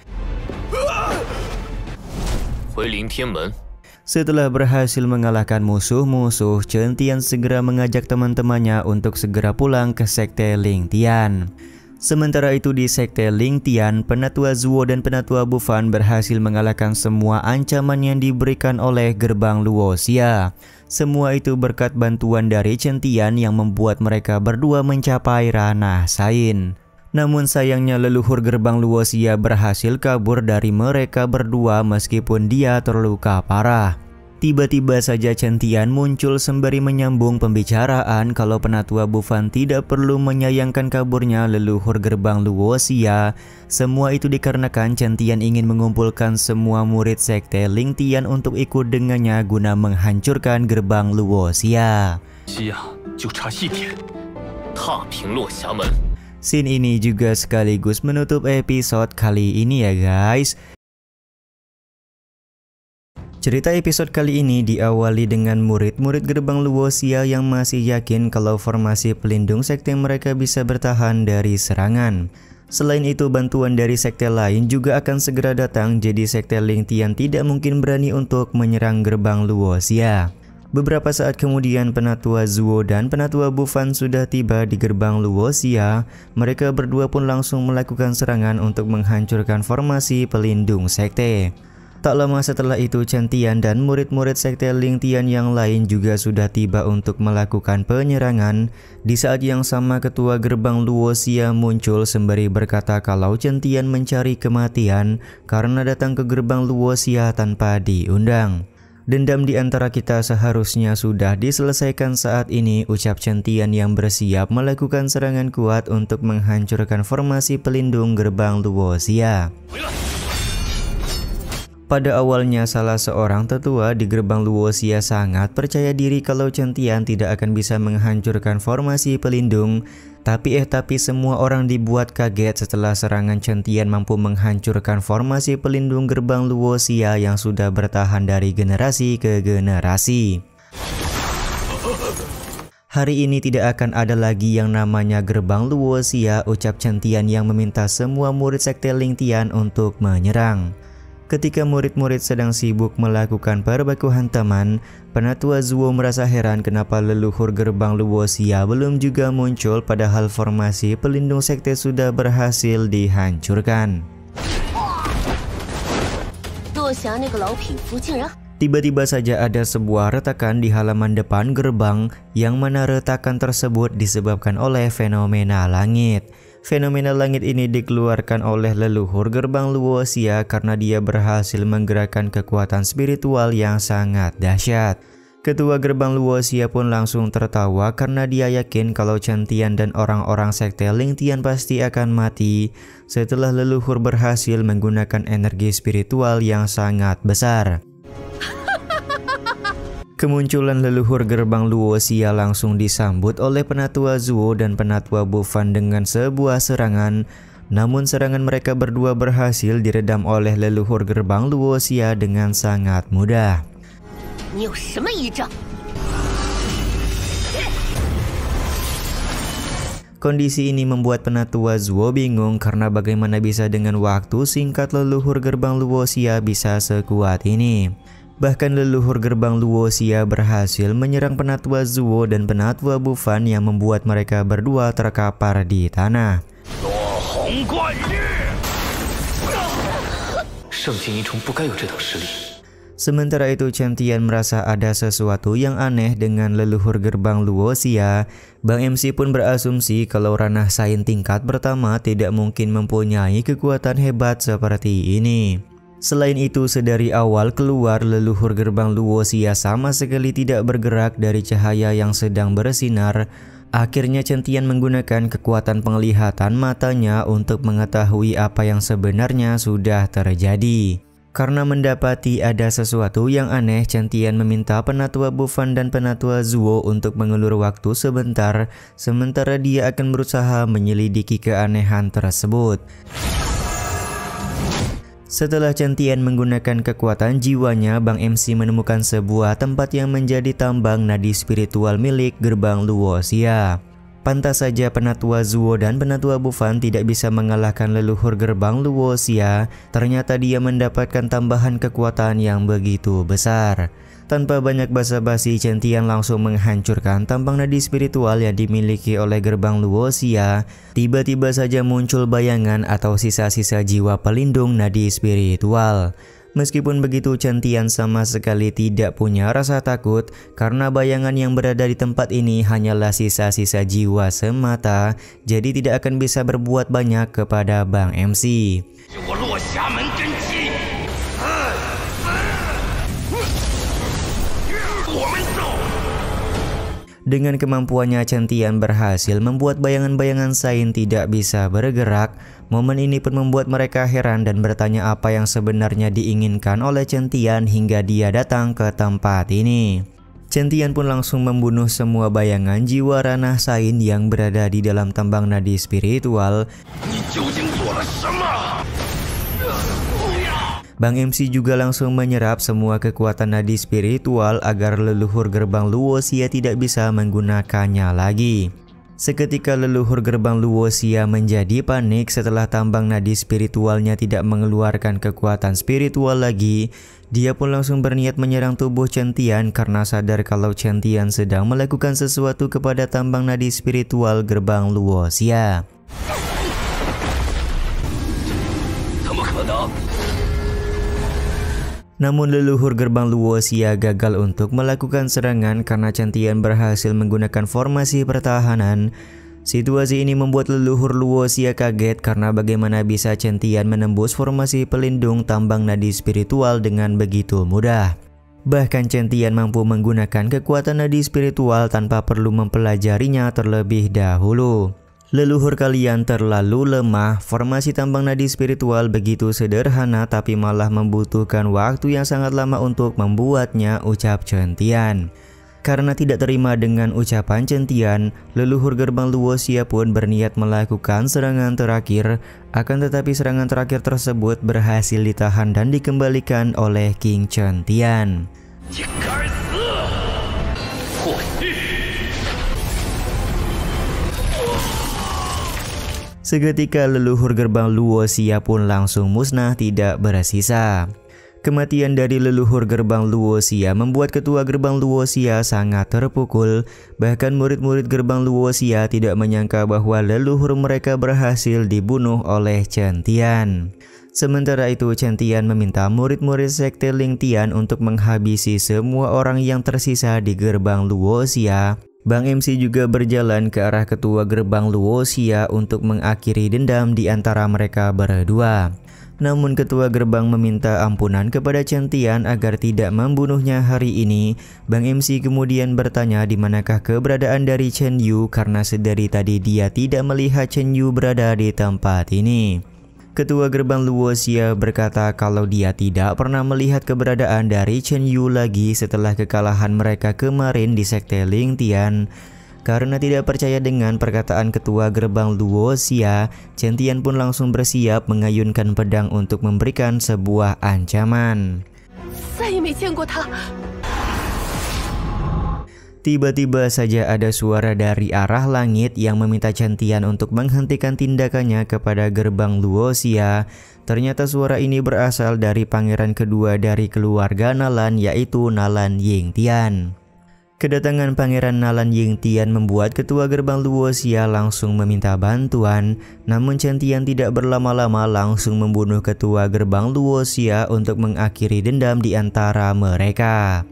Setelah berhasil mengalahkan musuh-musuh, Chen Tian segera mengajak teman-temannya untuk segera pulang ke Sekte Ling Tian. Sementara itu di Sekte Ling Tian, Penatua Zuo dan Penatua Bufan berhasil mengalahkan semua ancaman yang diberikan oleh gerbang Luoxia. Semua itu berkat bantuan dari Chen Tian yang membuat mereka berdua mencapai ranah Sain. Namun sayangnya leluhur gerbang Luoxia berhasil kabur dari mereka berdua meskipun dia terluka parah. Tiba-tiba saja Chen Tian muncul sembari menyambung pembicaraan kalau Penatua Bufan tidak perlu menyayangkan kaburnya leluhur gerbang Luoxia. Semua itu dikarenakan Chen Tian ingin mengumpulkan semua murid Sekte Ling Tian untuk ikut dengannya guna menghancurkan gerbang Luoxia. Scene ini juga sekaligus menutup episode kali ini ya guys. Cerita episode kali ini diawali dengan murid-murid gerbang Luoxia yang masih yakin kalau formasi pelindung sekte mereka bisa bertahan dari serangan. Selain itu, bantuan dari sekte lain juga akan segera datang, jadi Sekte Ling Tian tidak mungkin berani untuk menyerang gerbang Luoxia. Beberapa saat kemudian, Penatua Zuo dan Penatua Bufan sudah tiba di gerbang Luoxia. Mereka berdua pun langsung melakukan serangan untuk menghancurkan formasi pelindung sekte. Tak lama setelah itu, Chen Tian dan murid-murid Sekte Ling Tian yang lain juga sudah tiba untuk melakukan penyerangan. Di saat yang sama, ketua gerbang Luoxia muncul sembari berkata kalau Chen Tian mencari kematian karena datang ke gerbang Luoxia tanpa diundang. Dendam di antara kita seharusnya sudah diselesaikan saat ini, ucap Chen Tian yang bersiap melakukan serangan kuat untuk menghancurkan formasi pelindung gerbang Luoxia. Pada awalnya, salah seorang tetua di gerbang Luoxia sangat percaya diri kalau Chen Tian tidak akan bisa menghancurkan formasi pelindung. Tapi semua orang dibuat kaget setelah serangan Chen Tian mampu menghancurkan formasi pelindung gerbang Luoxia yang sudah bertahan dari generasi ke generasi. Hari ini tidak akan ada lagi yang namanya gerbang Luoxia, ucap Chen Tian yang meminta semua murid Sekte Ling Tian untuk menyerang. Ketika murid-murid sedang sibuk melakukan perbaku hantaman, Penatua Zuo merasa heran kenapa leluhur gerbang Luoxia belum juga muncul padahal formasi pelindung sekte sudah berhasil dihancurkan. Tiba-tiba saja ada sebuah retakan di halaman depan gerbang, yang mana retakan tersebut disebabkan oleh fenomena langit. Fenomena langit ini dikeluarkan oleh leluhur gerbang Luoxia karena dia berhasil menggerakkan kekuatan spiritual yang sangat dahsyat. Ketua gerbang Luoxia pun langsung tertawa karena dia yakin kalau Chen Tian dan orang-orang Sekte Ling Tian pasti akan mati setelah leluhur berhasil menggunakan energi spiritual yang sangat besar. Kemunculan leluhur gerbang Luoxia langsung disambut oleh Penatua Zuo dan Penatua Bufan dengan sebuah serangan. Namun serangan mereka berdua berhasil diredam oleh leluhur gerbang Luoxia dengan sangat mudah. Kondisi ini membuat Penatua Zuo bingung karena bagaimana bisa dengan waktu singkat leluhur gerbang Luoxia bisa sekuat ini. Bahkan leluhur gerbang Luoxia berhasil menyerang Penatua Zuo dan Penatua Bufan yang membuat mereka berdua terkapar di tanah. Sementara itu, Chen Tian merasa ada sesuatu yang aneh dengan leluhur gerbang Luoxia. Bang MC pun berasumsi kalau ranah sain tingkat pertama tidak mungkin mempunyai kekuatan hebat seperti ini. Selain itu, sedari awal keluar, leluhur gerbang Luoxia sama sekali tidak bergerak dari cahaya yang sedang bersinar. Akhirnya Chen Tian menggunakan kekuatan penglihatan matanya untuk mengetahui apa yang sebenarnya sudah terjadi. Karena mendapati ada sesuatu yang aneh, Chen Tian meminta Penatua Bufan dan Penatua Zuo untuk mengulur waktu sebentar, sementara dia akan berusaha menyelidiki keanehan tersebut. Setelah Chen Tian menggunakan kekuatan jiwanya, Bang MC menemukan sebuah tempat yang menjadi tambang nadi spiritual milik gerbang Luoxia. Pantas saja Penatua Zuo dan Penatua Bufan tidak bisa mengalahkan leluhur gerbang Luoxia. Ternyata dia mendapatkan tambahan kekuatan yang begitu besar. Tanpa banyak basa-basi, Chen Tian langsung menghancurkan tambang nadi spiritual yang dimiliki oleh gerbang Luoxia. Tiba-tiba saja muncul bayangan atau sisa-sisa jiwa pelindung nadi spiritual. Meskipun begitu, Chen Tian sama sekali tidak punya rasa takut karena bayangan yang berada di tempat ini hanyalah sisa-sisa jiwa semata, jadi tidak akan bisa berbuat banyak kepada Bang MC. Dengan kemampuannya, Chen Tian berhasil membuat bayangan-bayangan Sain tidak bisa bergerak. Momen ini pun membuat mereka heran dan bertanya apa yang sebenarnya diinginkan oleh Chen Tian hingga dia datang ke tempat ini. Chen Tian pun langsung membunuh semua bayangan jiwa ranah Sain yang berada di dalam tambang nadi spiritual. Bang MC juga langsung menyerap semua kekuatan nadi spiritual agar leluhur gerbang Luoxia tidak bisa menggunakannya lagi. Seketika leluhur gerbang Luoxia menjadi panik setelah tambang nadi spiritualnya tidak mengeluarkan kekuatan spiritual lagi. Dia pun langsung berniat menyerang tubuh Chen Tian karena sadar kalau Chen Tian sedang melakukan sesuatu kepada tambang nadi spiritual gerbang Luoxia. Namun leluhur gerbang Luoxia gagal untuk melakukan serangan karena Chen Tian berhasil menggunakan formasi pertahanan. Situasi ini membuat leluhur Luoxia kaget karena bagaimana bisa Chen Tian menembus formasi pelindung tambang nadi spiritual dengan begitu mudah. Bahkan Chen Tian mampu menggunakan kekuatan nadi spiritual tanpa perlu mempelajarinya terlebih dahulu. Leluhur kalian terlalu lemah. Formasi tambang nadi spiritual begitu sederhana tapi malah membutuhkan waktu yang sangat lama untuk membuatnya, ucap Chen Tian. Karena tidak terima dengan ucapan Chen Tian, leluhur gerbang Luoxia pun berniat melakukan serangan terakhir. Akan tetapi serangan terakhir tersebut berhasil ditahan dan dikembalikan oleh King Chen Tian. Seketika leluhur gerbang Luoxia pun langsung musnah tidak bersisa. Kematian dari leluhur gerbang Luoxia membuat ketua gerbang Luoxia sangat terpukul. Bahkan murid-murid gerbang Luoxia tidak menyangka bahwa leluhur mereka berhasil dibunuh oleh Chen Tian. Sementara itu, Chen Tian meminta murid-murid sekte Ling Tian untuk menghabisi semua orang yang tersisa di gerbang Luoxia. Bang MC juga berjalan ke arah ketua gerbang Luoxia untuk mengakhiri dendam di antara mereka berdua. Namun ketua gerbang meminta ampunan kepada Chen Tian agar tidak membunuhnya hari ini. Bang MC kemudian bertanya di manakah keberadaan dari Chen Yu karena sedari tadi dia tidak melihat Chen Yu berada di tempat ini. Ketua gerbang Luoxia berkata kalau dia tidak pernah melihat keberadaan dari Chen Yu lagi setelah kekalahan mereka kemarin di sekte Ling Tian. Karena tidak percaya dengan perkataan ketua gerbang Luoxia, Chen Tian pun langsung bersiap mengayunkan pedang untuk memberikan sebuah ancaman. Tiba-tiba saja ada suara dari arah langit yang meminta Chen Tian untuk menghentikan tindakannya kepada gerbang Luoxia. Ternyata suara ini berasal dari pangeran kedua dari keluarga Nalan, yaitu Nalan Yingtian. Kedatangan pangeran Nalan Yingtian membuat ketua gerbang Luoxia langsung meminta bantuan. Namun Chen Tian tidak berlama-lama langsung membunuh ketua gerbang Luoxia untuk mengakhiri dendam di antara mereka.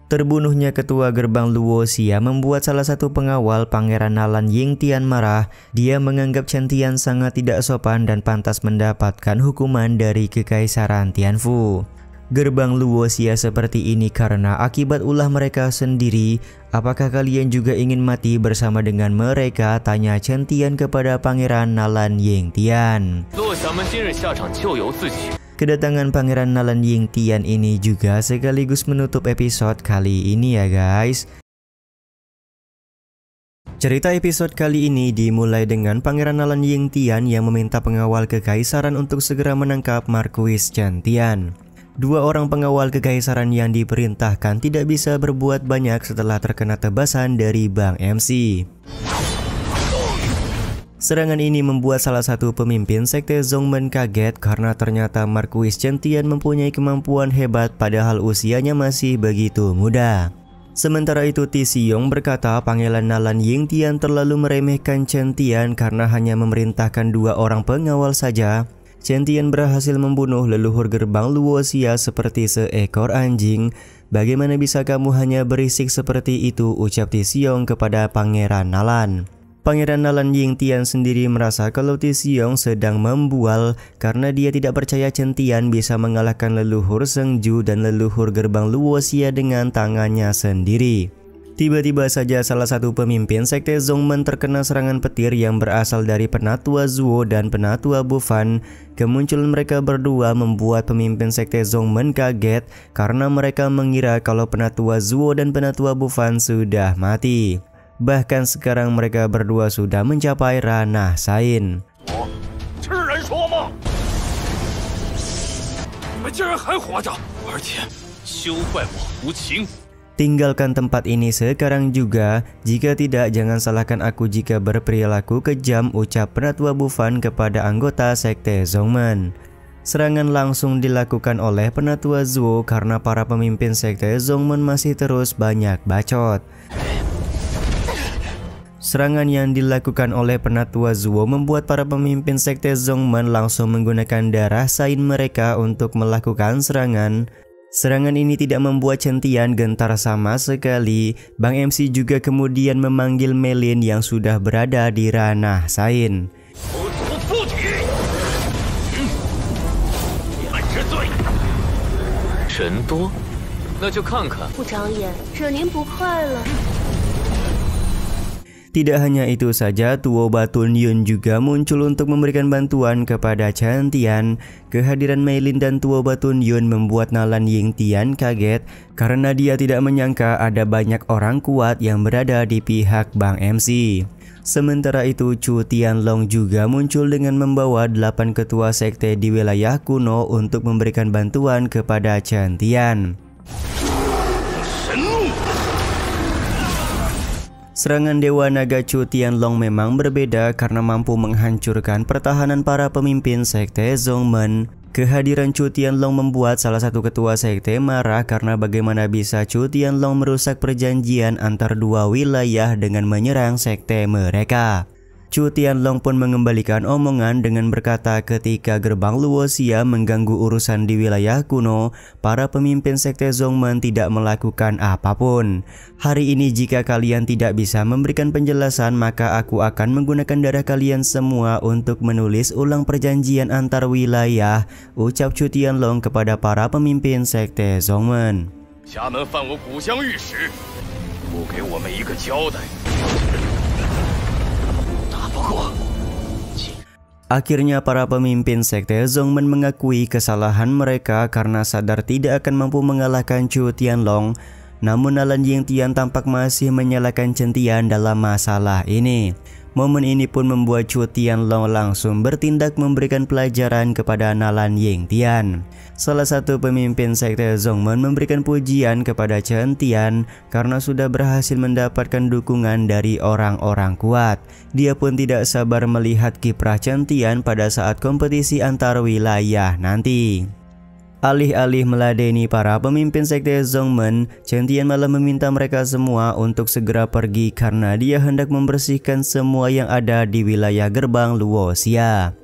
Terbunuhnya ketua gerbang Luoxia membuat salah satu pengawal Pangeran Nalan Yingtian marah. Dia menganggap Chen Tian sangat tidak sopan dan pantas mendapatkan hukuman dari Kekaisaran Tianfu. Gerbang Luoxia seperti ini karena akibat ulah mereka sendiri. Apakah kalian juga ingin mati bersama dengan mereka? Tanya Chen Tian kepada Pangeran Nalan Yingtian. Kedatangan Pangeran Nalan Yingtian ini juga sekaligus menutup episode kali ini ya guys. Cerita episode kali ini dimulai dengan Pangeran Nalan Yingtian yang meminta pengawal kekaisaran untuk segera menangkap Marquis Chen Tian. Dua orang pengawal kekaisaran yang diperintahkan tidak bisa berbuat banyak setelah terkena tebasan dari Bang MC. Serangan ini membuat salah satu pemimpin sekte Zhongmen kaget karena ternyata Marquis Chen Tian mempunyai kemampuan hebat padahal usianya masih begitu muda. Sementara itu Ti Xiong berkata Pangeran Nalan Yingtian terlalu meremehkan Chen Tian karena hanya memerintahkan dua orang pengawal saja. Chen Tian berhasil membunuh leluhur gerbang Luoxia seperti seekor anjing. Bagaimana bisa kamu hanya berisik seperti itu, ucap Ti Xiong kepada Pangeran Nalan. Pangeran Nalan Yingtian sendiri merasa kalau Ti Xiong sedang membual karena dia tidak percaya Chen Tian bisa mengalahkan leluhur Zhengju dan leluhur gerbang Luoxia dengan tangannya sendiri. Tiba-tiba saja salah satu pemimpin sekte Zhongmen terkena serangan petir yang berasal dari Penatua Zuo dan Penatua Bufan. Kemunculan mereka berdua membuat pemimpin sekte Zhongmen kaget karena mereka mengira kalau Penatua Zuo dan Penatua Bufan sudah mati. Bahkan sekarang mereka berdua sudah mencapai ranah Sain. Tinggalkan tempat ini sekarang juga. Jika tidak, jangan salahkan aku jika berperilaku kejam, ucap Penatua Bufan kepada anggota sekte Zhongmen. Serangan langsung dilakukan oleh Penatua Zuo karena para pemimpin sekte Zhongmen masih terus banyak bacot. Serangan yang dilakukan oleh Penatua Zuo membuat para pemimpin sekte Zhongmen langsung menggunakan darah Sain mereka untuk melakukan serangan. Serangan ini tidak membuat Chen Tian gentar sama sekali. Bang MC juga kemudian memanggil Melin yang sudah berada di ranah Sain. Tidak hanya itu saja, Tuo Batun Yun juga muncul untuk memberikan bantuan kepada Chen Tian. Kehadiran Meilin dan Tuo Batun Yun membuat Nalan Yingtian kaget karena dia tidak menyangka ada banyak orang kuat yang berada di pihak Bang MC. Sementara itu Chu Tianlong juga muncul dengan membawa 8 ketua sekte di wilayah kuno untuk memberikan bantuan kepada Chen Tian. Serangan Dewa Naga Chu Tianlong memang berbeda karena mampu menghancurkan pertahanan para pemimpin sekte Zhongmen. Kehadiran Chu Tianlong membuat salah satu ketua sekte marah karena bagaimana bisa Chu Tianlong merusak perjanjian antar dua wilayah dengan menyerang sekte mereka. Chu Tianlong pun mengembalikan omongan dengan berkata ketika gerbang Luoxia mengganggu urusan di wilayah kuno, para pemimpin sekte Zhongmen tidak melakukan apapun. Hari ini jika kalian tidak bisa memberikan penjelasan, maka aku akan menggunakan darah kalian semua untuk menulis ulang perjanjian antar wilayah, ucap Chu Tianlong kepada para pemimpin sekte Zhongmen. Akhirnya para pemimpin sekte Zhongmen mengakui kesalahan mereka karena sadar tidak akan mampu mengalahkan Chu Tianlong. Namun Nalan Yingtian tampak masih menyalahkan Chen Tian dalam masalah ini. Momen ini pun membuat Chu Tianlong langsung bertindak memberikan pelajaran kepada Nalan Yingtian. Salah satu pemimpin sekte Zhongmen memberikan pujian kepada Chen Tian karena sudah berhasil mendapatkan dukungan dari orang-orang kuat. Dia pun tidak sabar melihat kiprah Chen Tian pada saat kompetisi antar wilayah nanti. Alih-alih meladeni para pemimpin sekte Zhongmen, Chen Tian malah meminta mereka semua untuk segera pergi karena dia hendak membersihkan semua yang ada di wilayah gerbang Luoxia.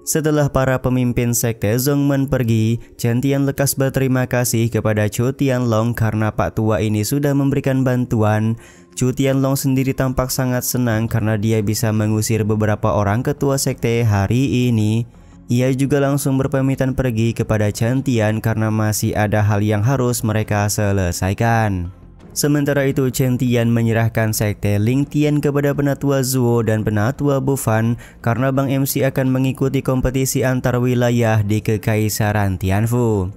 Setelah para pemimpin sekte Zhongmen pergi, Chen Tian lekas berterima kasih kepada Chu Tianlong karena Pak Tua ini sudah memberikan bantuan. Chu Tianlong sendiri tampak sangat senang karena dia bisa mengusir beberapa orang ketua sekte hari ini. Ia juga langsung berpamitan pergi kepada Chen Tian karena masih ada hal yang harus mereka selesaikan. Sementara itu Chen Tian menyerahkan sekte Ling Tian kepada penatua Zuo dan penatua Bufan karena Bang MC akan mengikuti kompetisi antar wilayah di Kekaisaran Tianfu.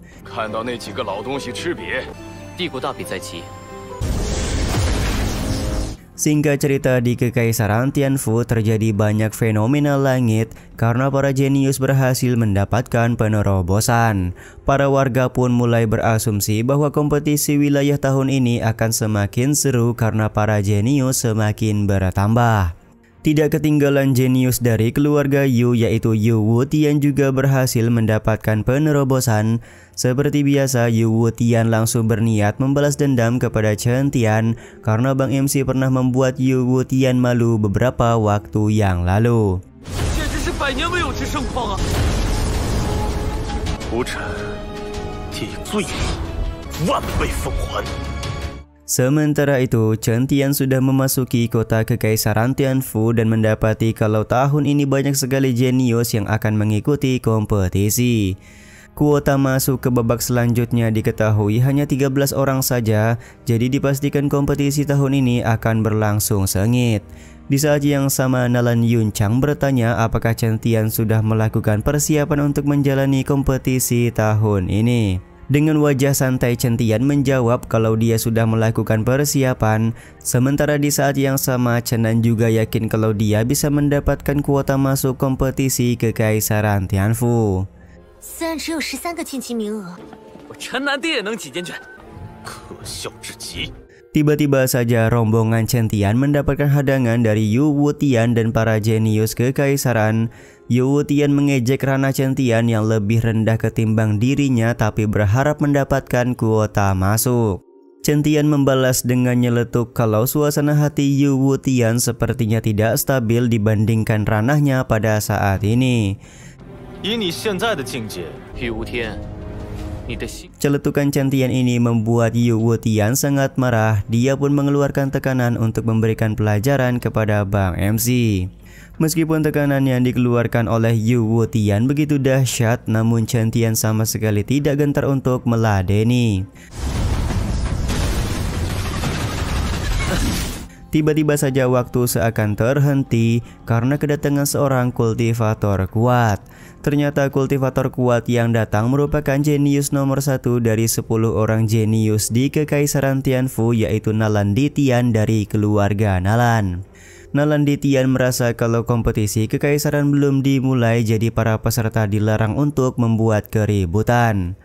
Singkat cerita, di Kekaisaran Tianfu terjadi banyak fenomena langit karena para jenius berhasil mendapatkan penerobosan. Para warga pun mulai berasumsi bahwa kompetisi wilayah tahun ini akan semakin seru karena para jenius semakin bertambah. Tidak ketinggalan jenius dari keluarga Yu yaitu Yu Wutian juga berhasil mendapatkan penerobosan. Seperti biasa, Yu Wutian langsung berniat membalas dendam kepada Chen Tian karena Bang MC pernah membuat Yu Wutian malu beberapa waktu yang lalu. Sementara itu, Chen Tian sudah memasuki kota Kekaisaran Tianfu dan mendapati kalau tahun ini banyak sekali jenius yang akan mengikuti kompetisi. Kuota masuk ke babak selanjutnya diketahui hanya 13 orang saja, jadi dipastikan kompetisi tahun ini akan berlangsung sengit. Di saat yang sama, Nalan Yunchang bertanya apakah Chen Tian sudah melakukan persiapan untuk menjalani kompetisi tahun ini. Dengan wajah santai Chen Tian menjawab kalau dia sudah melakukan persiapan. Sementara di saat yang sama Chen Nan juga yakin kalau dia bisa mendapatkan kuota masuk kompetisi Kekaisaran Tianfu. Tiba-tiba saja rombongan Chen Tian mendapatkan hadangan dari Yu Wutian dan para jenius Kekaisaran. Yu Wutian mengejek ranah Chen Tian yang lebih rendah ketimbang dirinya tapi berharap mendapatkan kuota masuk. Chen Tian membalas dengan nyeletuk kalau suasana hati Yu Wutian sepertinya tidak stabil dibandingkan ranahnya pada saat ini. Celetukan Chen Tian ini membuat Yu Wutian sangat marah. Dia pun mengeluarkan tekanan untuk memberikan pelajaran kepada Bang MC. Meskipun tekanan yang dikeluarkan oleh Yu Wutian begitu dahsyat, namun Chen Tian sama sekali tidak gentar untuk meladeni. Tiba-tiba saja waktu seakan terhenti karena kedatangan seorang kultivator kuat. Ternyata kultivator kuat yang datang merupakan jenius nomor 1 dari 10 orang jenius di Kekaisaran Tianfu, yaitu Nalan Ditian dari keluarga Nalan. Nalan Ditian merasa kalau kompetisi kekaisaran belum dimulai, jadi para peserta dilarang untuk membuat keributan.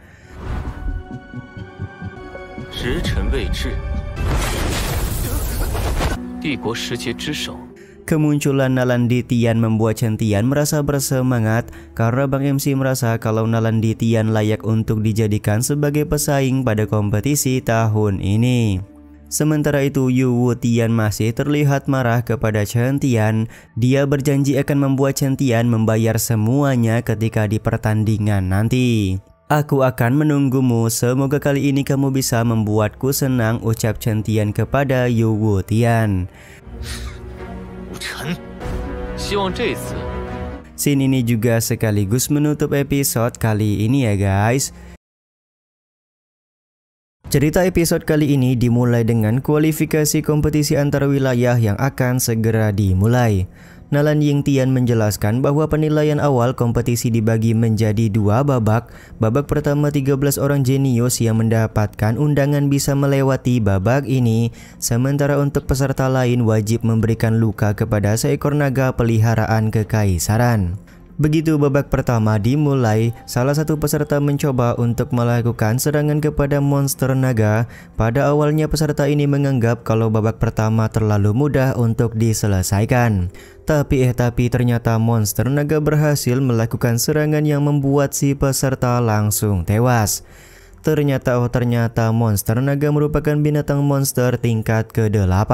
Kemunculan Nalan Ditian membuat Chen Tian merasa bersemangat karena Bang MC merasa kalau Nalan Ditian layak untuk dijadikan sebagai pesaing pada kompetisi tahun ini. Sementara itu Yu Wutian masih terlihat marah kepada Chen Tian. Dia berjanji akan membuat Chen Tian membayar semuanya ketika di pertandingan nanti. Aku akan menunggumu, semoga kali ini kamu bisa membuatku senang, ucap Chen Tian kepada Yu Wutian. Scene ini juga sekaligus menutup episode kali ini ya guys. Cerita episode kali ini dimulai dengan kualifikasi kompetisi antar wilayah yang akan segera dimulai. Nalan Yingtian menjelaskan bahwa penilaian awal kompetisi dibagi menjadi 2 babak. Babak pertama 13 orang jenius yang mendapatkan undangan bisa melewati babak ini. Sementara untuk peserta lain wajib memberikan luka kepada seekor naga peliharaan kekaisaran. Begitu babak pertama dimulai, salah satu peserta mencoba untuk melakukan serangan kepada monster naga. Pada awalnya peserta ini menganggap kalau babak pertama terlalu mudah untuk diselesaikan. Tapi ternyata monster naga berhasil melakukan serangan yang membuat si peserta langsung tewas. Ternyata monster naga merupakan binatang monster tingkat ke-8.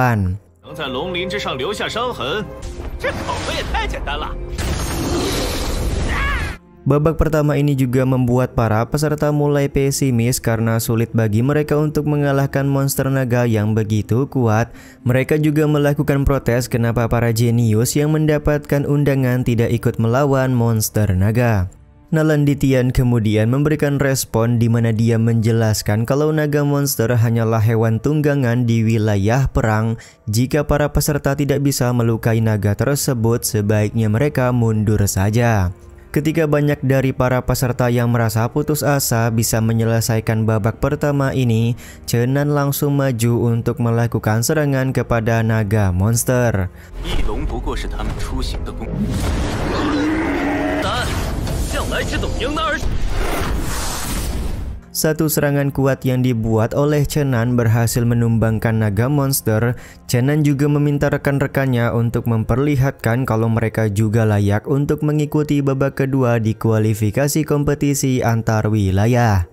Babak pertama ini juga membuat para peserta mulai pesimis karena sulit bagi mereka untuk mengalahkan monster naga yang begitu kuat. Mereka juga melakukan protes kenapa para jenius yang mendapatkan undangan tidak ikut melawan monster naga. Nalanditian kemudian memberikan respon di mana dia menjelaskan kalau naga monster hanyalah hewan tunggangan di wilayah perang. Jika para peserta tidak bisa melukai naga tersebut, sebaiknya mereka mundur saja. Ketika banyak dari para peserta yang merasa putus asa bisa menyelesaikan babak pertama ini, Chen Nan langsung maju untuk melakukan serangan kepada naga monster. Satu serangan kuat yang dibuat oleh Chen Nan berhasil menumbangkan naga monster. Chen Nan juga meminta rekan-rekannya untuk memperlihatkan kalau mereka juga layak untuk mengikuti babak kedua di kualifikasi kompetisi antar wilayah.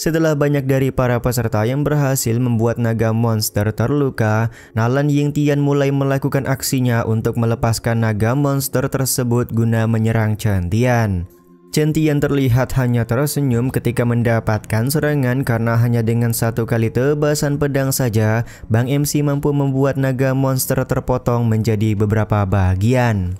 Setelah banyak dari para peserta yang berhasil membuat naga monster terluka, Nalan Yingtian mulai melakukan aksinya untuk melepaskan naga monster tersebut guna menyerang Chen Tian. Chen Tian terlihat hanya tersenyum ketika mendapatkan serangan karena hanya dengan satu kali tebasan pedang saja, Bang MC mampu membuat naga monster terpotong menjadi beberapa bagian.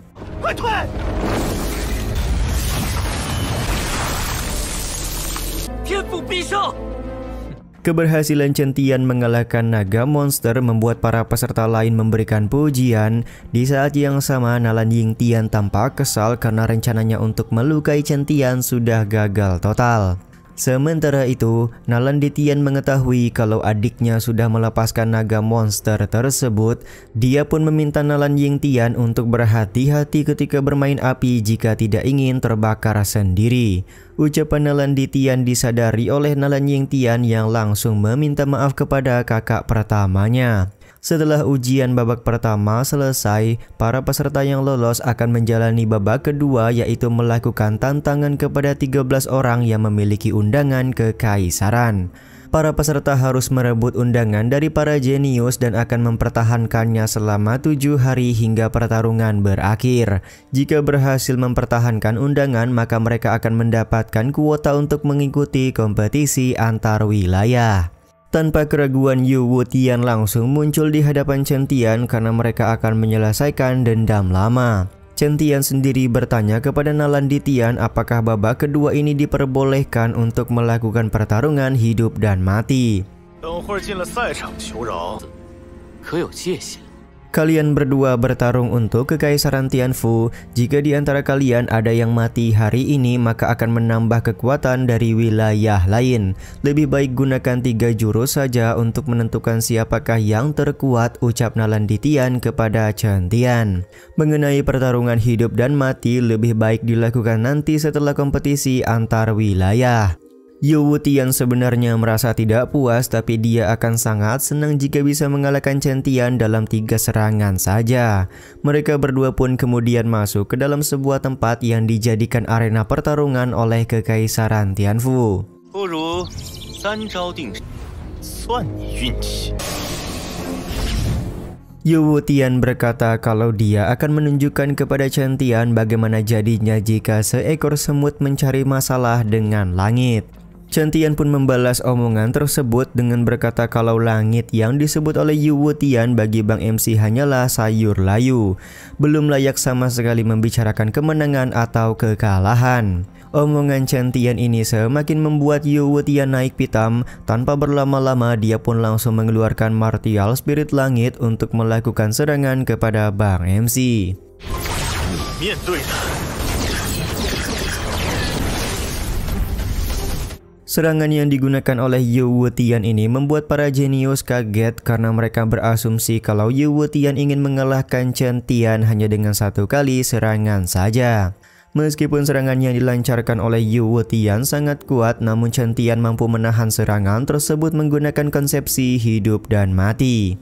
Keberhasilan Chen Tian mengalahkan naga monster membuat para peserta lain memberikan pujian. Di saat yang sama, Nalan Yingtian tampak kesal karena rencananya untuk melukai Chen Tian sudah gagal total. Sementara itu, Nalanditian mengetahui kalau adiknya sudah melepaskan naga monster tersebut. Dia pun meminta Nalan Yingtian untuk berhati-hati ketika bermain api jika tidak ingin terbakar sendiri. Ucapan Nalanditian disadari oleh Nalan Yingtian yang langsung meminta maaf kepada kakak pertamanya. Setelah ujian babak pertama selesai, para peserta yang lolos akan menjalani babak kedua, yaitu melakukan tantangan kepada 13 orang yang memiliki undangan kekaisaran. Para peserta harus merebut undangan dari para jenius dan akan mempertahankannya selama 7 hari hingga pertarungan berakhir. Jika berhasil mempertahankan undangan, maka mereka akan mendapatkan kuota untuk mengikuti kompetisi antar wilayah. Tanpa keraguan, Yu Wutian langsung muncul di hadapan Chen Tian karena mereka akan menyelesaikan dendam lama. Chen Tian sendiri bertanya kepada Nalanditian apakah babak kedua ini diperbolehkan untuk melakukan pertarungan hidup dan mati. Kalian berdua bertarung untuk kekaisaran Tianfu. Jika di antara kalian ada yang mati hari ini, maka akan menambah kekuatan dari wilayah lain. Lebih baik gunakan 3 jurus saja untuk menentukan siapakah yang terkuat, ucap Nalanditian kepada Chen Tian. Mengenai pertarungan hidup dan mati, lebih baik dilakukan nanti setelah kompetisi antar wilayah. Yu Wutian sebenarnya merasa tidak puas, tapi dia akan sangat senang jika bisa mengalahkan Chen Tian dalam 3 serangan saja. Mereka berdua pun kemudian masuk ke dalam sebuah tempat yang dijadikan arena pertarungan oleh kekaisaran Tianfu. Yu Wutian berkata kalau dia akan menunjukkan kepada Chen Tian bagaimana jadinya jika seekor semut mencari masalah dengan langit. Chen Tian pun membalas omongan tersebut dengan berkata kalau langit yang disebut oleh Yu Wutian bagi Bang MC hanyalah sayur layu, belum layak sama sekali membicarakan kemenangan atau kekalahan. Omongan Chen Tian ini semakin membuat Yu Wutian naik pitam. Tanpa berlama-lama, dia pun langsung mengeluarkan martial spirit langit untuk melakukan serangan kepada Bang MC. Serangan yang digunakan oleh Yu Wutian ini membuat para jenius kaget karena mereka berasumsi kalau Yu Wutian ingin mengalahkan Chen Tian hanya dengan 1 kali serangan saja. Meskipun serangan yang dilancarkan oleh Yu Wutian sangat kuat, namun Chen Tian mampu menahan serangan tersebut menggunakan konsepsi hidup dan mati.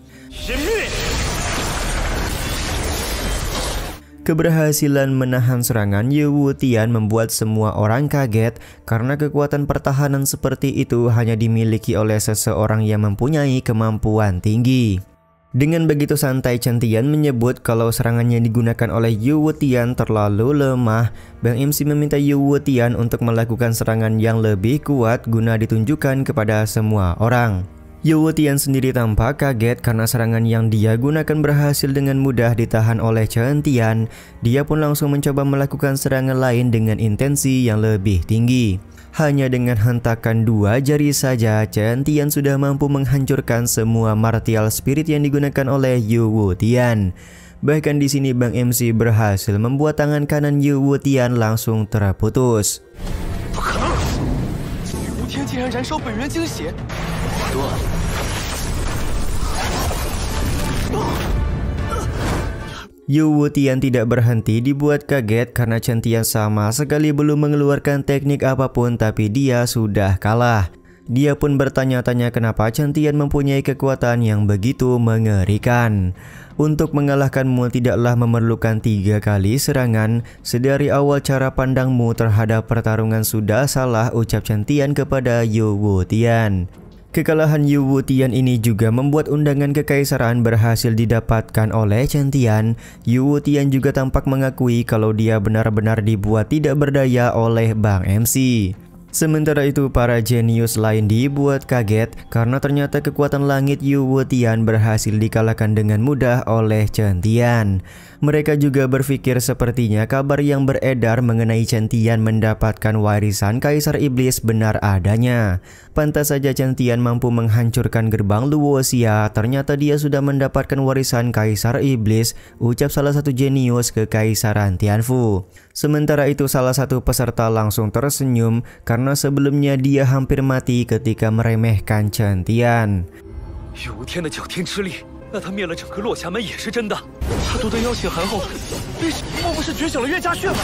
Keberhasilan menahan serangan Yu Wutian membuat semua orang kaget karena kekuatan pertahanan seperti itu hanya dimiliki oleh seseorang yang mempunyai kemampuan tinggi. Dengan begitu santai, Chen Tian menyebut kalau serangan yang digunakan oleh Yu Wutian terlalu lemah. Bang MC meminta Yu Wutian untuk melakukan serangan yang lebih kuat guna ditunjukkan kepada semua orang. Yu Wutian sendiri tampak kaget karena serangan yang dia gunakan berhasil dengan mudah ditahan oleh Chen Tian. Dia pun langsung mencoba melakukan serangan lain dengan intensi yang lebih tinggi. Hanya dengan hentakan 2 jari saja, Chen Tian sudah mampu menghancurkan semua martial spirit yang digunakan oleh Yu Wutian. Bahkan di sini Bang MC berhasil membuat tangan kanan Yu Wutian langsung terputus. Yu Wutian tidak berhenti dibuat kaget karena Chen Tian sama sekali belum mengeluarkan teknik apapun, tapi dia sudah kalah. Dia pun bertanya-tanya kenapa Chen Tian mempunyai kekuatan yang begitu mengerikan. Untuk mengalahkanmu tidaklah memerlukan 3 kali serangan. Sedari awal cara pandangmu terhadap pertarungan sudah salah, ucap Chen Tian kepada Yu Wutian. Kekalahan Yu Wutian ini juga membuat undangan kekaisaran berhasil didapatkan oleh Chen Tian. Yu Wutian juga tampak mengakui kalau dia benar-benar dibuat tidak berdaya oleh Bang MC. Sementara itu para jenius lain dibuat kaget karena ternyata kekuatan langit Yu Wutian berhasil dikalahkan dengan mudah oleh Chen Tian. Mereka juga berpikir sepertinya kabar yang beredar mengenai Chen Tian mendapatkan warisan Kaisar Iblis benar adanya. Pantas saja Chen Tian mampu menghancurkan gerbang Luoxia, ternyata dia sudah mendapatkan warisan Kaisar Iblis, ucap salah satu jenius Kekaisaran Tianfu. Sementara itu salah satu peserta langsung tersenyum karena sebelumnya dia hampir mati ketika meremehkan Chen Tian. 那他灭了整个落霞门也是真的，他夺得妖血寒后，莫不是觉醒了岳家血吗？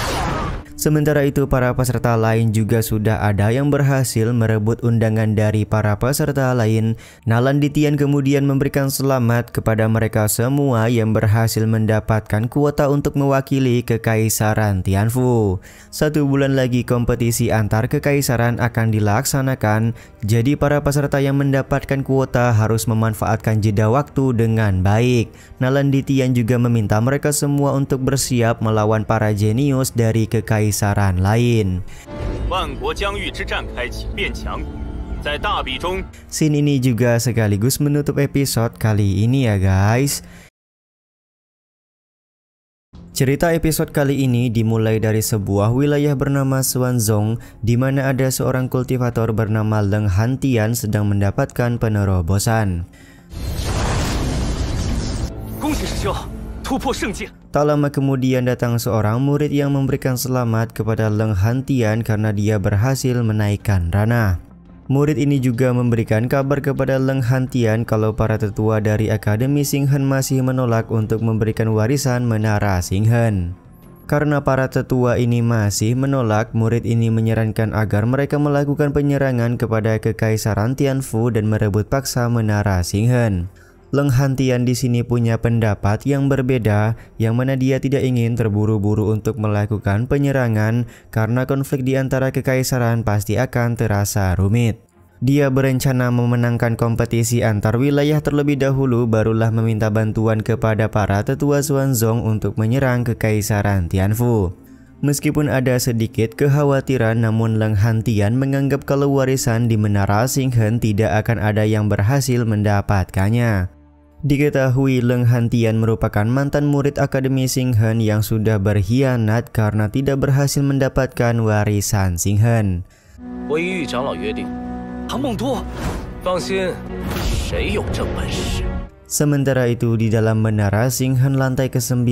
Sementara itu para peserta lain juga sudah ada yang berhasil merebut undangan dari para peserta lain. Nalanditian kemudian memberikan selamat kepada mereka semua yang berhasil mendapatkan kuota untuk mewakili Kekaisaran Tianfu. 1 bulan lagi kompetisi antar kekaisaran akan dilaksanakan, jadi para peserta yang mendapatkan kuota harus memanfaatkan jeda waktu dengan baik. Nalanditian juga meminta mereka semua untuk bersiap melawan para jenius dari kekaisaran lain. Scene ini juga sekaligus menutup episode kali ini ya guys. Cerita episode kali ini dimulai dari sebuah wilayah bernama Xuanzong, di mana ada seorang kultivator bernama Leng Hantian sedang mendapatkan penerobosan. Tak lama kemudian datang seorang murid yang memberikan selamat kepada Leng Hantian karena dia berhasil menaikkan ranah. Murid ini juga memberikan kabar kepada Leng Hantian kalau para tetua dari Akademi Xinghen masih menolak untuk memberikan warisan Menara Xinghen. Karena para tetua ini masih menolak, murid ini menyarankan agar mereka melakukan penyerangan kepada Kekaisaran Tianfu dan merebut paksa Menara Xinghen. Leng Hantian di sini punya pendapat yang berbeda, yang mana dia tidak ingin terburu-buru untuk melakukan penyerangan karena konflik di antara kekaisaran pasti akan terasa rumit. Dia berencana memenangkan kompetisi antar wilayah terlebih dahulu, barulah meminta bantuan kepada para tetua Xuanzong untuk menyerang Kekaisaran Tianfu. Meskipun ada sedikit kekhawatiran, namun Leng Hantian menganggap kalau warisan di Menara Xinghen tidak akan ada yang berhasil mendapatkannya. Diketahui Leng Hantian merupakan mantan murid Akademi Xinghen yang sudah berkhianat karena tidak berhasil mendapatkan warisan Xinghen. Sementara itu di dalam Menara Xinghen lantai ke-9,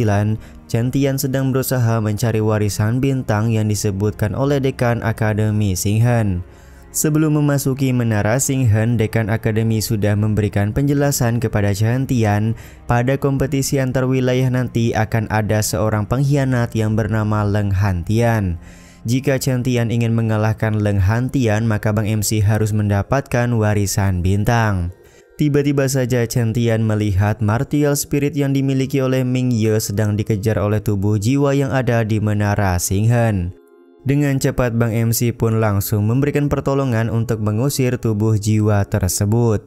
Chen Tian sedang berusaha mencari warisan bintang yang disebutkan oleh dekan Akademi Xinghen. Sebelum memasuki Menara Xinghen, dekan Akademi sudah memberikan penjelasan kepada Chen Tian. Pada kompetisi antar wilayah nanti akan ada seorang pengkhianat yang bernama Leng Hantian. Jika Chen Tian ingin mengalahkan Leng Hantian, maka Bang MC harus mendapatkan warisan bintang. Tiba-tiba saja Chen Tian melihat martial spirit yang dimiliki oleh Ming Ye sedang dikejar oleh tubuh jiwa yang ada di Menara Xinghen. Dengan cepat Bang MC pun langsung memberikan pertolongan untuk mengusir tubuh jiwa tersebut.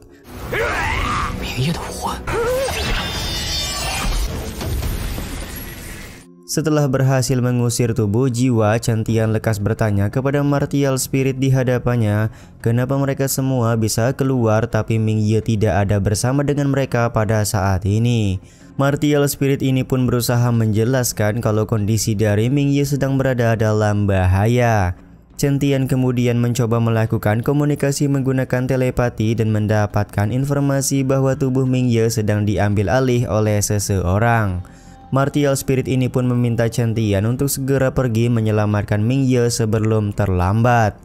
Setelah berhasil mengusir tubuh jiwa, Chen Tian lekas bertanya kepada martial spirit di hadapannya, kenapa mereka semua bisa keluar tapi Ming Ye tidak ada bersama dengan mereka pada saat ini. Martial spirit ini pun berusaha menjelaskan kalau kondisi dari Ming Ye sedang berada dalam bahaya. Chen Tian kemudian mencoba melakukan komunikasi menggunakan telepati dan mendapatkan informasi bahwa tubuh Ming Ye sedang diambil alih oleh seseorang. Martial spirit ini pun meminta Chen Tian untuk segera pergi menyelamatkan Ming Ye sebelum terlambat.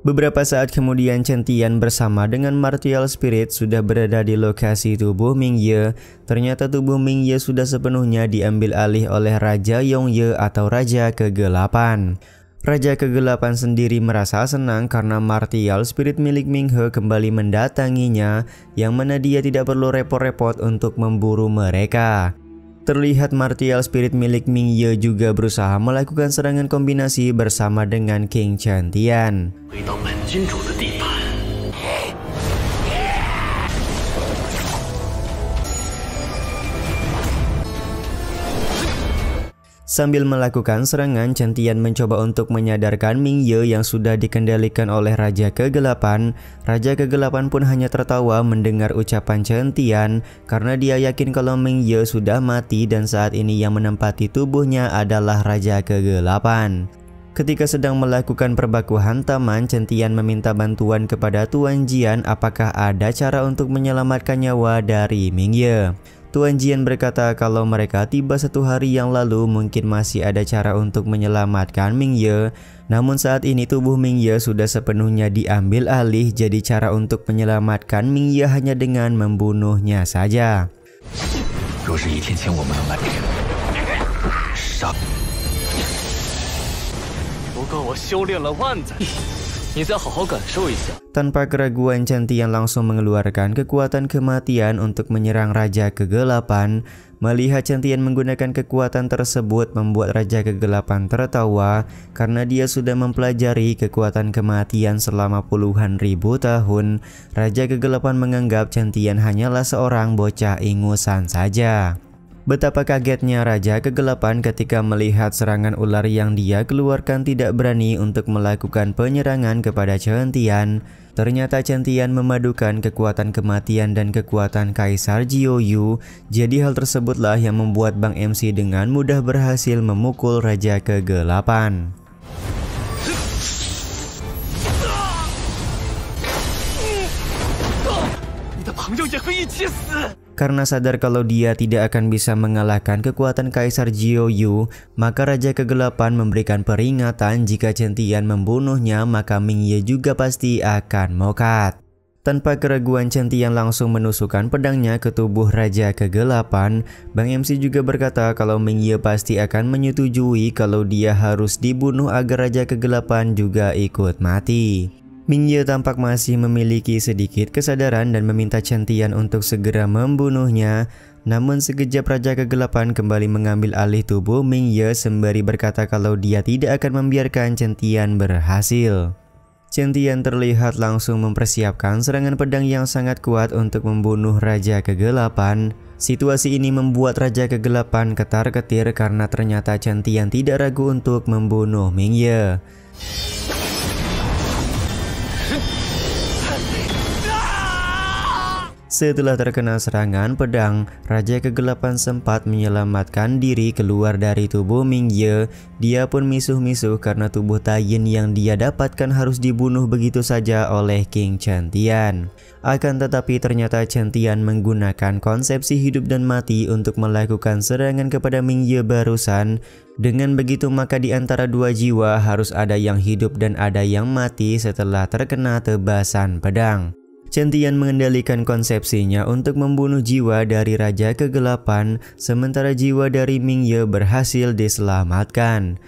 Beberapa saat kemudian Chen Tian bersama dengan martial spirit sudah berada di lokasi tubuh Ming Ye. Ternyata tubuh Ming Ye sudah sepenuhnya diambil alih oleh Raja Yongye atau Raja Kegelapan. Raja Kegelapan sendiri merasa senang karena martial spirit milik Ming He kembali mendatanginya, yang mana dia tidak perlu repot-repot untuk memburu mereka. Terlihat martial spirit milik Ming Ye juga berusaha melakukan serangan kombinasi bersama dengan King Chen Tian. Sambil melakukan serangan, Chen Tian mencoba untuk menyadarkan Ming Ye yang sudah dikendalikan oleh Raja Kegelapan. Raja Kegelapan pun hanya tertawa mendengar ucapan Chen Tian karena dia yakin kalau Ming Ye sudah mati dan saat ini yang menempati tubuhnya adalah Raja Kegelapan. Ketika sedang melakukan perbaku hantaman, Chen Tian meminta bantuan kepada Tuan Jian apakah ada cara untuk menyelamatkan nyawa dari Ming Ye. Tuan Jian berkata kalau mereka tiba 1 hari yang lalu mungkin masih ada cara untuk menyelamatkan Ming Ye. Namun saat ini tubuh Ming Ye sudah sepenuhnya diambil alih, jadi cara untuk menyelamatkan Ming Ye hanya dengan membunuhnya saja. Tanpa keraguan, Chen Tian langsung mengeluarkan kekuatan kematian untuk menyerang Raja Kegelapan. Melihat Chen Tian menggunakan kekuatan tersebut membuat Raja Kegelapan tertawa karena dia sudah mempelajari kekuatan kematian selama puluhan ribu tahun. Raja Kegelapan menganggap Chen Tian hanyalah seorang bocah ingusan saja. Betapa kagetnya Raja Kegelapan ketika melihat serangan ular yang dia keluarkan tidak berani untuk melakukan penyerangan kepada Chen Tian. Ternyata Chen Tian memadukan kekuatan kematian dan kekuatan Kaisar Jiuyu. Jadi hal tersebutlah yang membuat Bang MC dengan mudah berhasil memukul Raja Kegelapan. Karena sadar kalau dia tidak akan bisa mengalahkan kekuatan Kaisar Jiuyu, maka Raja Kegelapan memberikan peringatan jika Chen Tian membunuhnya maka Ming Ye juga pasti akan mokat. Tanpa keraguan, Chen Tian langsung menusukkan pedangnya ke tubuh Raja Kegelapan. Bang MC juga berkata kalau Ming Ye pasti akan menyetujui kalau dia harus dibunuh agar Raja Kegelapan juga ikut mati. Ming Ye tampak masih memiliki sedikit kesadaran dan meminta Chen Tian untuk segera membunuhnya. Namun sekejap Raja Kegelapan kembali mengambil alih tubuh Ming Ye sembari berkata kalau dia tidak akan membiarkan Chen Tian berhasil. Chen Tian terlihat langsung mempersiapkan serangan pedang yang sangat kuat untuk membunuh Raja Kegelapan. Situasi ini membuat Raja Kegelapan ketar-ketir karena ternyata Chen Tian tidak ragu untuk membunuh Ming Ye. Setelah terkena serangan pedang, Raja Kegelapan sempat menyelamatkan diri keluar dari tubuh Ming Ye. Dia pun misuh-misuh karena tubuh Taiyin yang dia dapatkan harus dibunuh begitu saja oleh King Chen Tian. Akan tetapi ternyata Chen Tian menggunakan konsepsi hidup dan mati untuk melakukan serangan kepada Ming Ye barusan. Dengan begitu maka di antara dua jiwa harus ada yang hidup dan ada yang mati setelah terkena tebasan pedang. Chen Tian mengendalikan konsepsinya untuk membunuh jiwa dari Raja Kegelapan, sementara jiwa dari Ming Ye berhasil diselamatkan.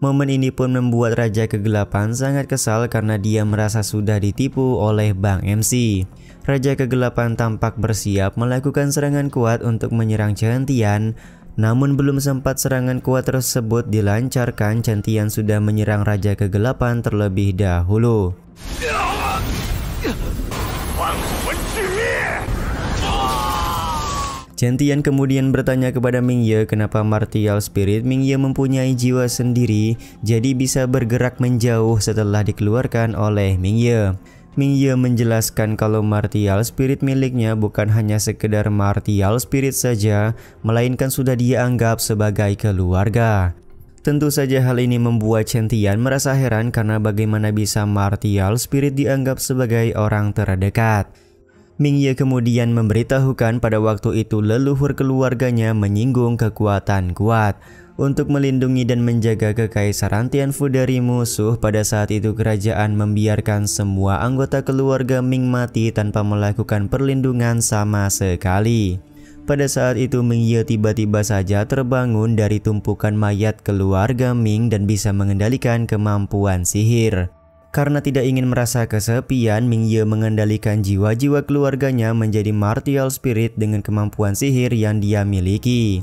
Momen ini pun membuat Raja Kegelapan sangat kesal karena dia merasa sudah ditipu oleh Bang MC. Raja Kegelapan tampak bersiap melakukan serangan kuat untuk menyerang Chen Tian. Namun belum sempat serangan kuat tersebut dilancarkan, Chen Tian sudah menyerang Raja Kegelapan terlebih dahulu. Chen Tian kemudian bertanya kepada Ming Ye kenapa martial spirit Ming Ye mempunyai jiwa sendiri jadi bisa bergerak menjauh setelah dikeluarkan oleh Ming Ye. Ming Ye menjelaskan kalau martial spirit miliknya bukan hanya sekedar martial spirit saja, melainkan sudah dia anggap sebagai keluarga. Tentu saja hal ini membuat Chen Tian merasa heran karena bagaimana bisa martial spirit dianggap sebagai orang terdekat. Ming Ye kemudian memberitahukan pada waktu itu leluhur keluarganya menyinggung kekuatan kuat. Untuk melindungi dan menjaga kekaisaran Tianfu dari musuh, pada saat itu kerajaan membiarkan semua anggota keluarga Ming mati tanpa melakukan perlindungan sama sekali. Pada saat itu Ming Ye tiba-tiba saja terbangun dari tumpukan mayat keluarga Ming dan bisa mengendalikan kemampuan sihir. Karena tidak ingin merasa kesepian, Ming Ye mengendalikan jiwa-jiwa keluarganya menjadi martial spirit dengan kemampuan sihir yang dia miliki.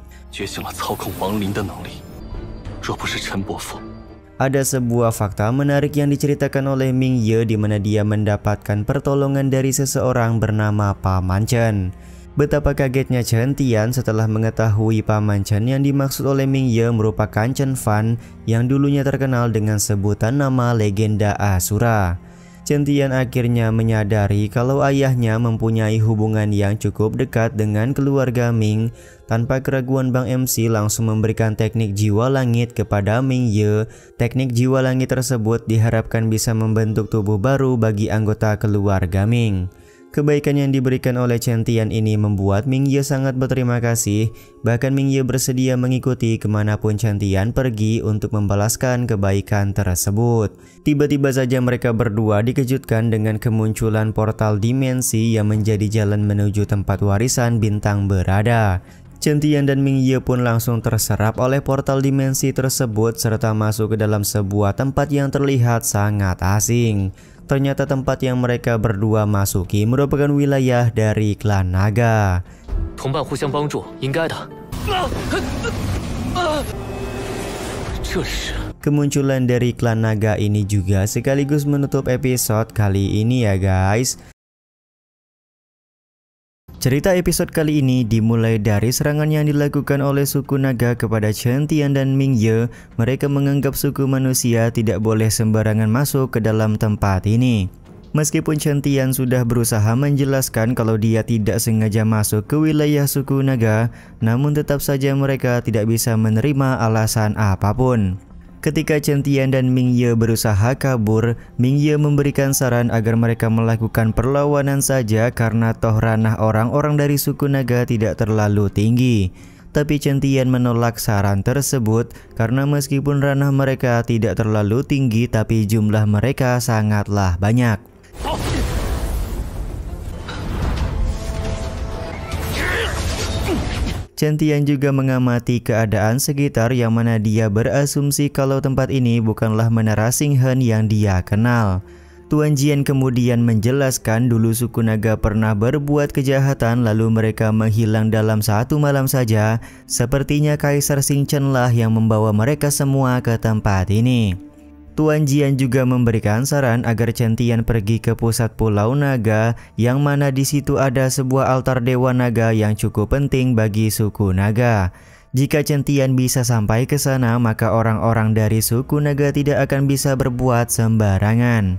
Ada sebuah fakta menarik yang diceritakan oleh Ming Ye di mana dia mendapatkan pertolongan dari seseorang bernama Paman Chen. Betapa kagetnya Chen Tian setelah mengetahui Paman Chen yang dimaksud oleh Ming Ye merupakan Chen Fan yang dulunya terkenal dengan sebutan nama legenda Asura. Chen Tian akhirnya menyadari kalau ayahnya mempunyai hubungan yang cukup dekat dengan keluarga Ming. Tanpa keraguan, Bang MC langsung memberikan teknik jiwa langit kepada Ming Ye. Teknik jiwa langit tersebut diharapkan bisa membentuk tubuh baru bagi anggota keluarga Ming. Kebaikan yang diberikan oleh Chen Tian ini membuat Ming Ye sangat berterima kasih. Bahkan Ming Ye bersedia mengikuti kemanapun Chen Tian pergi untuk membalaskan kebaikan tersebut. Tiba-tiba saja mereka berdua dikejutkan dengan kemunculan portal dimensi yang menjadi jalan menuju tempat warisan bintang berada. Chen Tian dan Ming Ye pun langsung terserap oleh portal dimensi tersebut serta masuk ke dalam sebuah tempat yang terlihat sangat asing. Ternyata tempat yang mereka berdua masuki merupakan wilayah dari klan naga. Kemunculan dari klan naga ini juga sekaligus menutup episode kali ini ya guys. Cerita episode kali ini dimulai dari serangan yang dilakukan oleh suku naga kepada Chen Tian dan Ming Ye. Mereka menganggap suku manusia tidak boleh sembarangan masuk ke dalam tempat ini. Meskipun Chen Tian sudah berusaha menjelaskan kalau dia tidak sengaja masuk ke wilayah suku naga, namun tetap saja mereka tidak bisa menerima alasan apapun. Ketika Chen Tian dan Ming Ye berusaha kabur, Ming Ye memberikan saran agar mereka melakukan perlawanan saja karena toh ranah orang-orang dari suku naga tidak terlalu tinggi. Tapi Chen Tian menolak saran tersebut karena meskipun ranah mereka tidak terlalu tinggi tapi jumlah mereka sangatlah banyak. Chen Tian juga mengamati keadaan sekitar yang mana dia berasumsi kalau tempat ini bukanlah menara Xinghen yang dia kenal. Tuan Jian kemudian menjelaskan dulu suku naga pernah berbuat kejahatan lalu mereka menghilang dalam satu malam saja. Sepertinya Kaisar Xingchen lah yang membawa mereka semua ke tempat ini. Tuan Jian juga memberikan saran agar Chen Tian pergi ke pusat Pulau Naga yang mana di situ ada sebuah altar Dewa Naga yang cukup penting bagi suku naga. Jika Chen Tian bisa sampai ke sana, maka orang-orang dari suku naga tidak akan bisa berbuat sembarangan.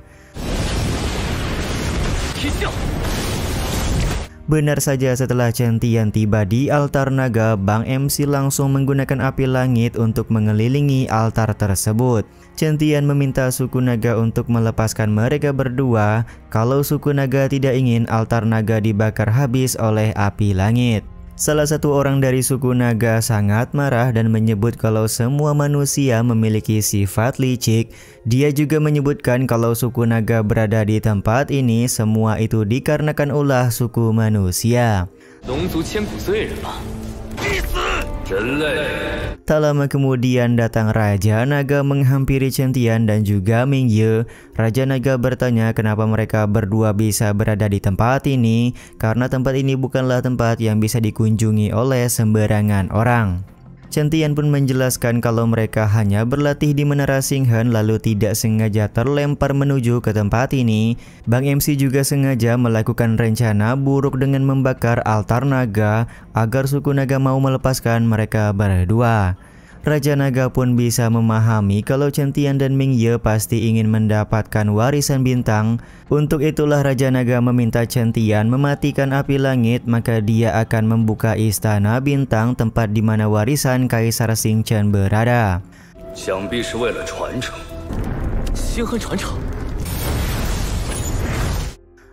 Benar saja, setelah Chen Tian tiba di altar naga, Bang MC langsung menggunakan api langit untuk mengelilingi altar tersebut. Chen Tian meminta suku naga untuk melepaskan mereka berdua kalau suku naga tidak ingin altar naga dibakar habis oleh api langit. Salah satu orang dari suku naga sangat marah dan menyebut kalau semua manusia memiliki sifat licik. Dia juga menyebutkan kalau suku naga berada di tempat ini semua itu dikarenakan ulah suku manusia. Tak lama kemudian datang Raja Naga menghampiri Chen Tian dan juga Ming Ye. Raja Naga bertanya kenapa mereka berdua bisa berada di tempat ini, karena tempat ini bukanlah tempat yang bisa dikunjungi oleh sembarangan orang. Chen Tian pun menjelaskan kalau mereka hanya berlatih di Menara Xinghen lalu tidak sengaja terlempar menuju ke tempat ini. Bang MC juga sengaja melakukan rencana buruk dengan membakar altar naga agar suku naga mau melepaskan mereka berdua. Raja Naga pun bisa memahami kalau Chen Tian dan Ming Ye pasti ingin mendapatkan warisan bintang. Untuk itulah Raja Naga meminta Chen Tian mematikan api langit, maka dia akan membuka istana bintang tempat di mana warisan Kaisar Xingchen berada.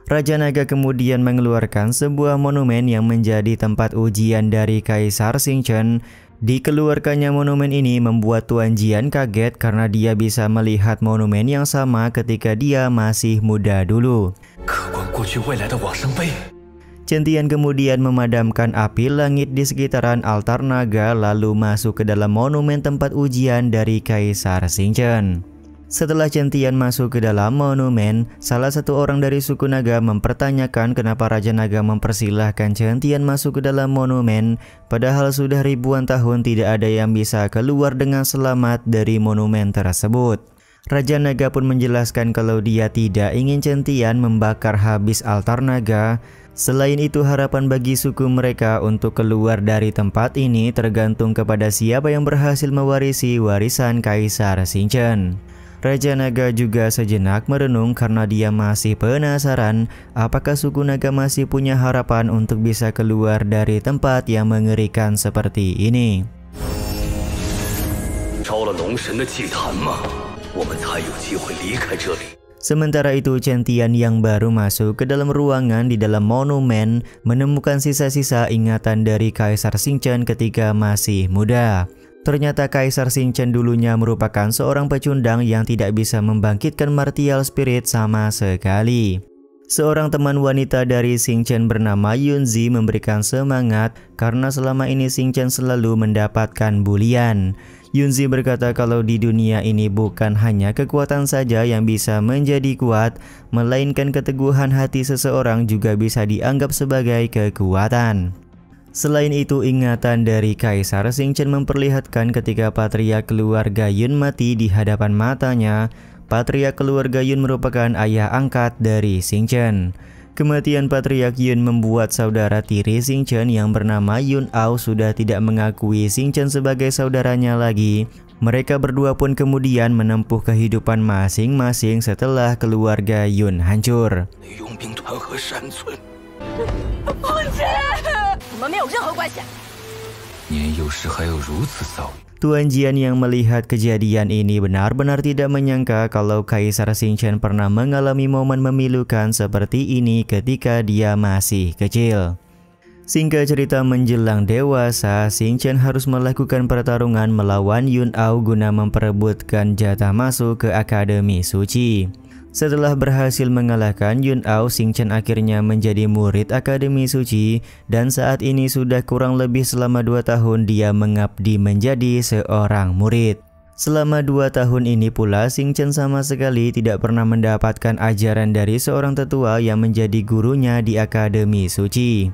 Raja Naga kemudian mengeluarkan sebuah monumen yang menjadi tempat ujian dari Kaisar Xingchen. Dikeluarkannya monumen ini membuat Tuan Jian kaget karena dia bisa melihat monumen yang sama ketika dia masih muda dulu. Chen Tian kemudian memadamkan api langit di sekitaran altar naga lalu masuk ke dalam monumen tempat ujian dari Kaisar Xingchen. Setelah Chen Tian masuk ke dalam monumen, salah satu orang dari suku naga mempertanyakan kenapa Raja Naga mempersilahkan Chen Tian masuk ke dalam monumen, padahal sudah ribuan tahun tidak ada yang bisa keluar dengan selamat dari monumen tersebut. Raja Naga pun menjelaskan kalau dia tidak ingin Chen Tian membakar habis altar naga. Selain itu, harapan bagi suku mereka untuk keluar dari tempat ini tergantung kepada siapa yang berhasil mewarisi warisan Kaisar Xingchen. Raja Naga juga sejenak merenung karena dia masih penasaran apakah suku naga masih punya harapan untuk bisa keluar dari tempat yang mengerikan seperti ini. Sementara itu, Chen Tian yang baru masuk ke dalam ruangan di dalam monumen menemukan sisa-sisa ingatan dari Kaisar Xingchen ketika masih muda. Ternyata Kaisar Xingchen dulunya merupakan seorang pecundang yang tidak bisa membangkitkan martial spirit sama sekali. Seorang teman wanita dari Xingchen bernama Yunzi memberikan semangat karena selama ini Xingchen selalu mendapatkan bulian. Yunzi berkata kalau di dunia ini bukan hanya kekuatan saja yang bisa menjadi kuat, melainkan keteguhan hati seseorang juga bisa dianggap sebagai kekuatan. Selain itu, ingatan dari Kaisar Xingchen memperlihatkan ketika patriark keluarga Yun mati di hadapan matanya. Patriark keluarga Yun merupakan ayah angkat dari Xingchen. Kematian patriark Yun membuat saudara tiri Xingchen yang bernama Yun Ao sudah tidak mengakui Xingchen sebagai saudaranya lagi. Mereka berdua pun kemudian menempuh kehidupan masing-masing setelah keluarga Yun hancur. Tuan Jian yang melihat kejadian ini benar-benar tidak menyangka kalau Kaisar Xingchen pernah mengalami momen memilukan seperti ini ketika dia masih kecil. Singkat cerita, menjelang dewasa, Xingchen harus melakukan pertarungan melawan Yun Ao guna memperebutkan jatah masuk ke Akademi Suci. Setelah berhasil mengalahkan Yun Ao, Xingchen akhirnya menjadi murid Akademi Suci dan saat ini sudah kurang lebih selama 2 tahun dia mengabdi menjadi seorang murid. Selama 2 tahun ini pula Xingchen sama sekali tidak pernah mendapatkan ajaran dari seorang tetua yang menjadi gurunya di Akademi Suci.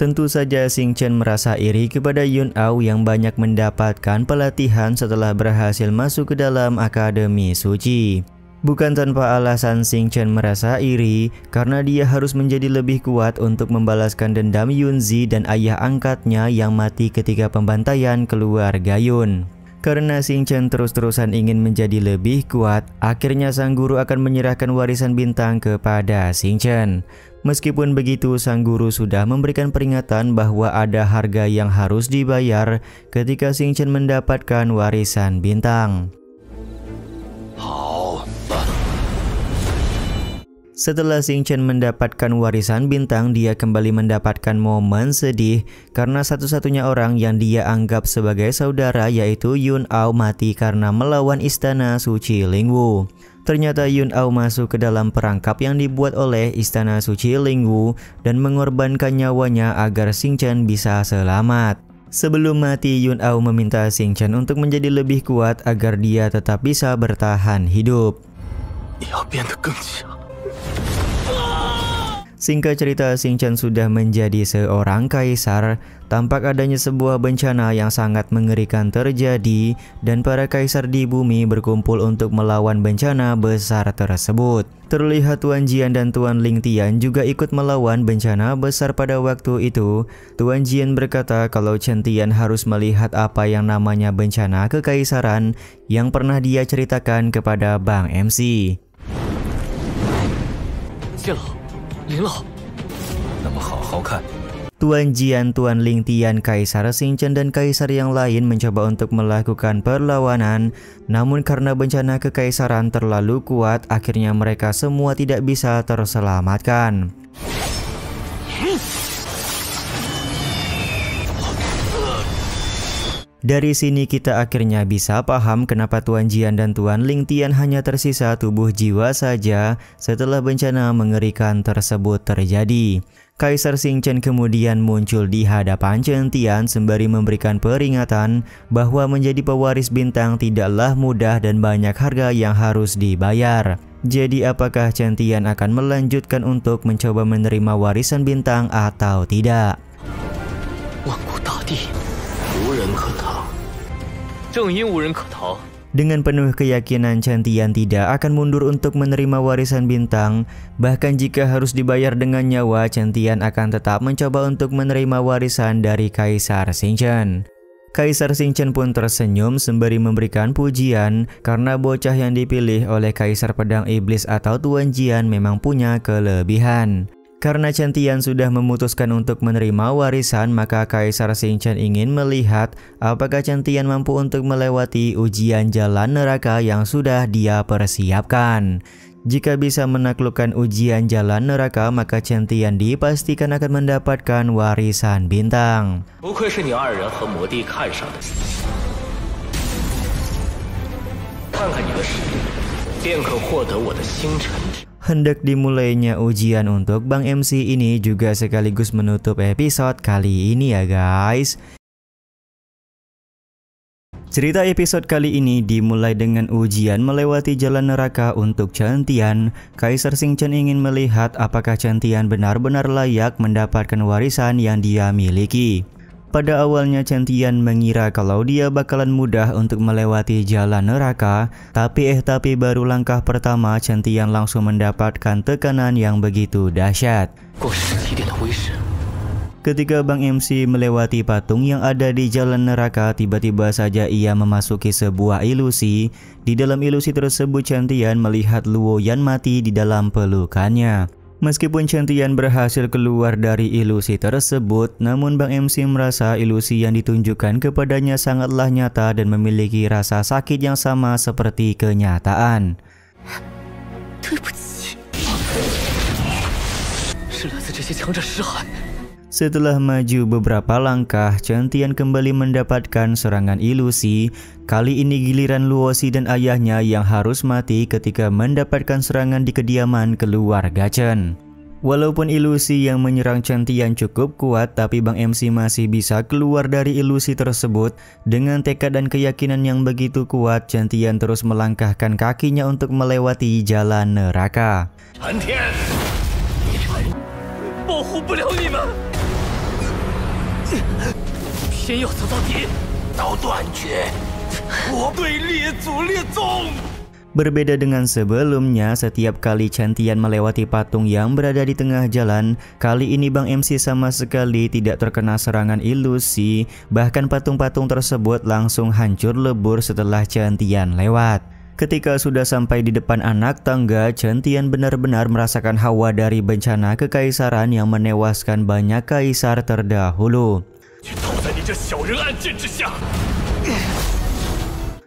Tentu saja Xingchen merasa iri kepada Yun Ao yang banyak mendapatkan pelatihan setelah berhasil masuk ke dalam Akademi Suci. Bukan tanpa alasan Xingchen merasa iri karena dia harus menjadi lebih kuat untuk membalaskan dendam Yunzi dan ayah angkatnya yang mati ketika pembantaian keluarga Yun. Karena Xingchen terus-terusan ingin menjadi lebih kuat, akhirnya sang guru akan menyerahkan warisan bintang kepada Xingchen. Meskipun begitu, sang guru sudah memberikan peringatan bahwa ada harga yang harus dibayar ketika Xingchen mendapatkan warisan bintang. Setelah Xingchen mendapatkan warisan bintang, dia kembali mendapatkan momen sedih karena satu-satunya orang yang dia anggap sebagai saudara yaitu Yun Ao mati karena melawan Istana Suci Lingwu. Ternyata Yun Ao masuk ke dalam perangkap yang dibuat oleh Istana Suci Lingwu dan mengorbankan nyawanya agar Xingchen bisa selamat. Sebelum mati, Yun Ao meminta Xingchen untuk menjadi lebih kuat agar dia tetap bisa bertahan hidup. Singkat cerita, Xingchen sudah menjadi seorang kaisar. Tampak adanya sebuah bencana yang sangat mengerikan terjadi dan para kaisar di bumi berkumpul untuk melawan bencana besar tersebut. Terlihat Tuan Jian dan Tuan Ling Tian juga ikut melawan bencana besar pada waktu itu. Tuan Jian berkata kalau Chen Tian harus melihat apa yang namanya bencana kekaisaran yang pernah dia ceritakan kepada Bang MC. 谢老，林老，那么好好看。 Tuan Jian, Tuan Ling Tian, Kaisar Xingchen dan kaisar yang lain mencoba untuk melakukan perlawanan. Namun karena bencana kekaisaran terlalu kuat, akhirnya mereka semua tidak bisa terselamatkan. Dari sini kita akhirnya bisa paham kenapa Tuan Jian dan Tuan Ling Tian hanya tersisa tubuh jiwa saja setelah bencana mengerikan tersebut terjadi. Kaisar Xingchen kemudian muncul di hadapan Chen Tian sembari memberikan peringatan bahwa menjadi pewaris bintang tidaklah mudah dan banyak harga yang harus dibayar. Jadi apakah Chen Tian akan melanjutkan untuk mencoba menerima warisan bintang atau tidak? 万古大帝，无人可逃。正因无人可逃。 Dengan penuh keyakinan Chen Tian tidak akan mundur untuk menerima warisan bintang. Bahkan jika harus dibayar dengan nyawa, Chen Tian akan tetap mencoba untuk menerima warisan dari Kaisar Xingchen. Kaisar Xingchen pun tersenyum sembari memberikan pujian karena bocah yang dipilih oleh Kaisar Pedang Iblis atau Tuan Jian memang punya kelebihan. Karena Chen Tian sudah memutuskan untuk menerima warisan, maka Kaisar Xingchen ingin melihat apakah Chen Tian mampu untuk melewati ujian jalan neraka yang sudah dia persiapkan. Jika bisa menaklukkan ujian jalan neraka, maka Chen Tian dipastikan akan mendapatkan warisan bintang. 不愧是你二人和魔帝看上的，看看你的实力，便可获得我的星辰之。 Hendak dimulainya ujian untuk Bang MC ini juga sekaligus menutup episode kali ini ya guys. Cerita episode kali ini dimulai dengan ujian melewati jalan neraka untuk Chen Tian. Kaisar Xingchen ingin melihat apakah Chen Tian benar-benar layak mendapatkan warisan yang dia miliki. Pada awalnya Chen Tian mengira kalau dia bakalan mudah untuk melewati jalan neraka, tapi baru langkah pertama Chen Tian langsung mendapatkan tekanan yang begitu dahsyat. Ketika Bang MC melewati patung yang ada di jalan neraka, tiba-tiba saja ia memasuki sebuah ilusi. Di dalam ilusi tersebut Chen Tian melihat Luo Yan mati di dalam pelukannya. Meskipun Chen Tian berhasil keluar dari ilusi tersebut, namun Bang MC merasa ilusi yang ditunjukkan kepadanya sangatlah nyata dan memiliki rasa sakit yang sama seperti kenyataan. Setelah maju beberapa langkah, Chen Tian kembali mendapatkan serangan ilusi. Kali ini giliran Luosi dan ayahnya yang harus mati ketika mendapatkan serangan di kediaman keluarga Chen. Walaupun ilusi yang menyerang Chen Tian cukup kuat, tapi Bang MC masih bisa keluar dari ilusi tersebut. Dengan tekad dan keyakinan yang begitu kuat, Chen Tian terus melangkahkan kakinya untuk melewati jalan neraka. 保护不了你们，偏要走到底，刀断绝，我对列祖列宗。 Berbeda dengan sebelumnya, setiap kali Chen Tian melewati patung yang berada di tengah jalan, kali ini Bang MC sama sekali tidak terkena serangan ilusi. Bahkan patung-patung tersebut langsung hancur lebur setelah Chen Tian lewat. Ketika sudah sampai di depan anak tangga, Chen Tian benar-benar merasakan hawa dari bencana kekaisaran yang menewaskan banyak kaisar terdahulu.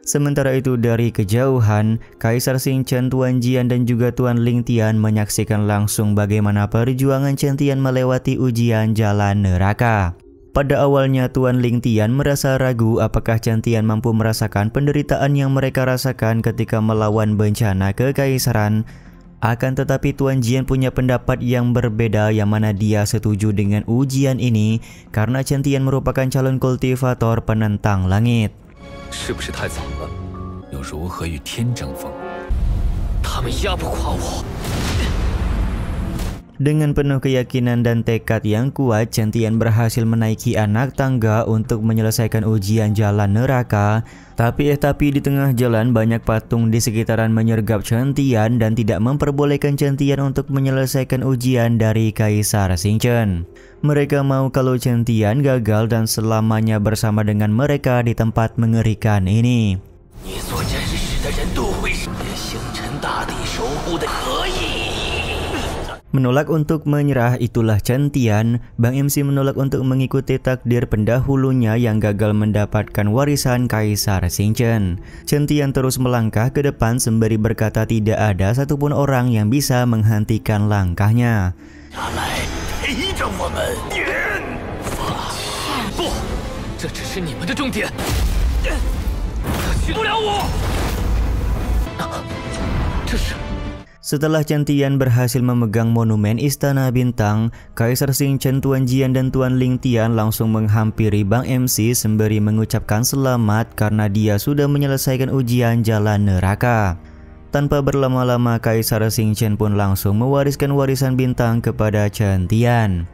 Sementara itu dari kejauhan, Kaisar Xingchen, Tuan Jian dan juga Tuan Ling Tian menyaksikan langsung bagaimana perjuangan Chen Tian melewati ujian jalan neraka. Pada awalnya Tuan Ling Tian merasa ragu apakah Chen Tian mampu merasakan penderitaan yang mereka rasakan ketika melawan bencana kekaisaran. Akan tetapi Tuan Jian punya pendapat yang berbeda, yang mana dia setuju dengan ujian ini karena Chen Tian merupakan calon kultivator penentang langit. 是不是太早了？又如何与天争锋？他们压不垮我。Dengan penuh keyakinan dan tekad yang kuat, Chen Tian berhasil menaiki anak tangga untuk menyelesaikan ujian jalan neraka. Tapi di tengah jalan banyak patung di sekitaran menyergap Chen Tian dan tidak memperbolehkan Chen Tian untuk menyelesaikan ujian dari Kaisar Xingchen. Mereka mau kalau Chen Tian gagal dan selamanya bersama dengan mereka di tempat mengerikan ini. Menolak untuk menyerah, itulah Chen Tian. Bang MC menolak untuk mengikuti takdir pendahulunya yang gagal mendapatkan warisan Kaisar Xingchen. Chen Tian terus melangkah ke depan sembari berkata tidak ada satupun orang yang bisa menghentikan langkahnya. Setelah Chen Tian berhasil memegang monumen Istana Bintang, Kaisar Xingchen, Tuan Jian dan Tuan Ling Tian langsung menghampiri Bang MC sembari mengucapkan selamat karena dia sudah menyelesaikan ujian jalan neraka. Tanpa berlama-lama, Kaisar Xingchen pun langsung mewariskan warisan bintang kepada Chen Tian.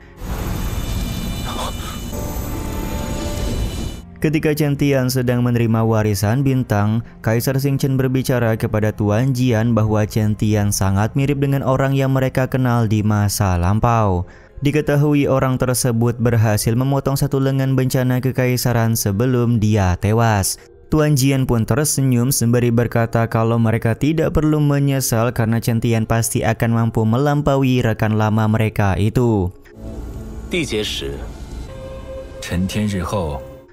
Ketika Chen Tian sedang menerima warisan bintang, Kaisar Xingchen berbicara kepada Tuan Jian bahwa Chen Tian sangat mirip dengan orang yang mereka kenal di masa lampau. Diketahui orang tersebut berhasil memotong satu lengan bencana kekaisaran sebelum dia tewas. Tuan Jian pun tersenyum sembari berkata kalau mereka tidak perlu menyesal karena Chen Tian pasti akan mampu melampaui rekan lama mereka itu.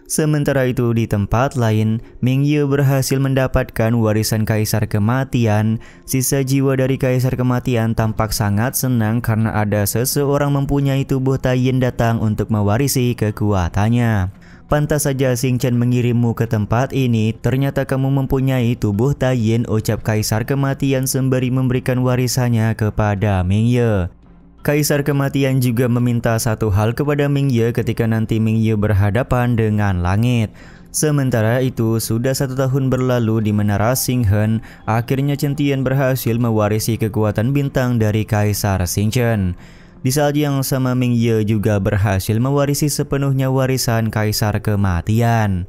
Sementara itu di tempat lain, Ming Ye berhasil mendapatkan warisan Kaisar Kematian. Sisa jiwa dari Kaisar Kematian tampak sangat senang karena ada seseorang mempunyai tubuh Taiyin datang untuk mewarisi kekuatannya. Pantas saja Xingchen mengirimmu ke tempat ini, ternyata kamu mempunyai tubuh Taiyin, ucap Kaisar Kematian sembari memberikan warisannya kepada Ming Ye. Kaisar Kematian juga meminta satu hal kepada Ming Ye ketika nanti Ming Ye berhadapan dengan langit. Sementara itu, sudah 1 tahun berlalu di Menara Xinghen, akhirnya Chen Tian berhasil mewarisi kekuatan bintang dari Kaisar Xingchen. Di saat yang sama, Ming Ye juga berhasil mewarisi sepenuhnya warisan Kaisar Kematian.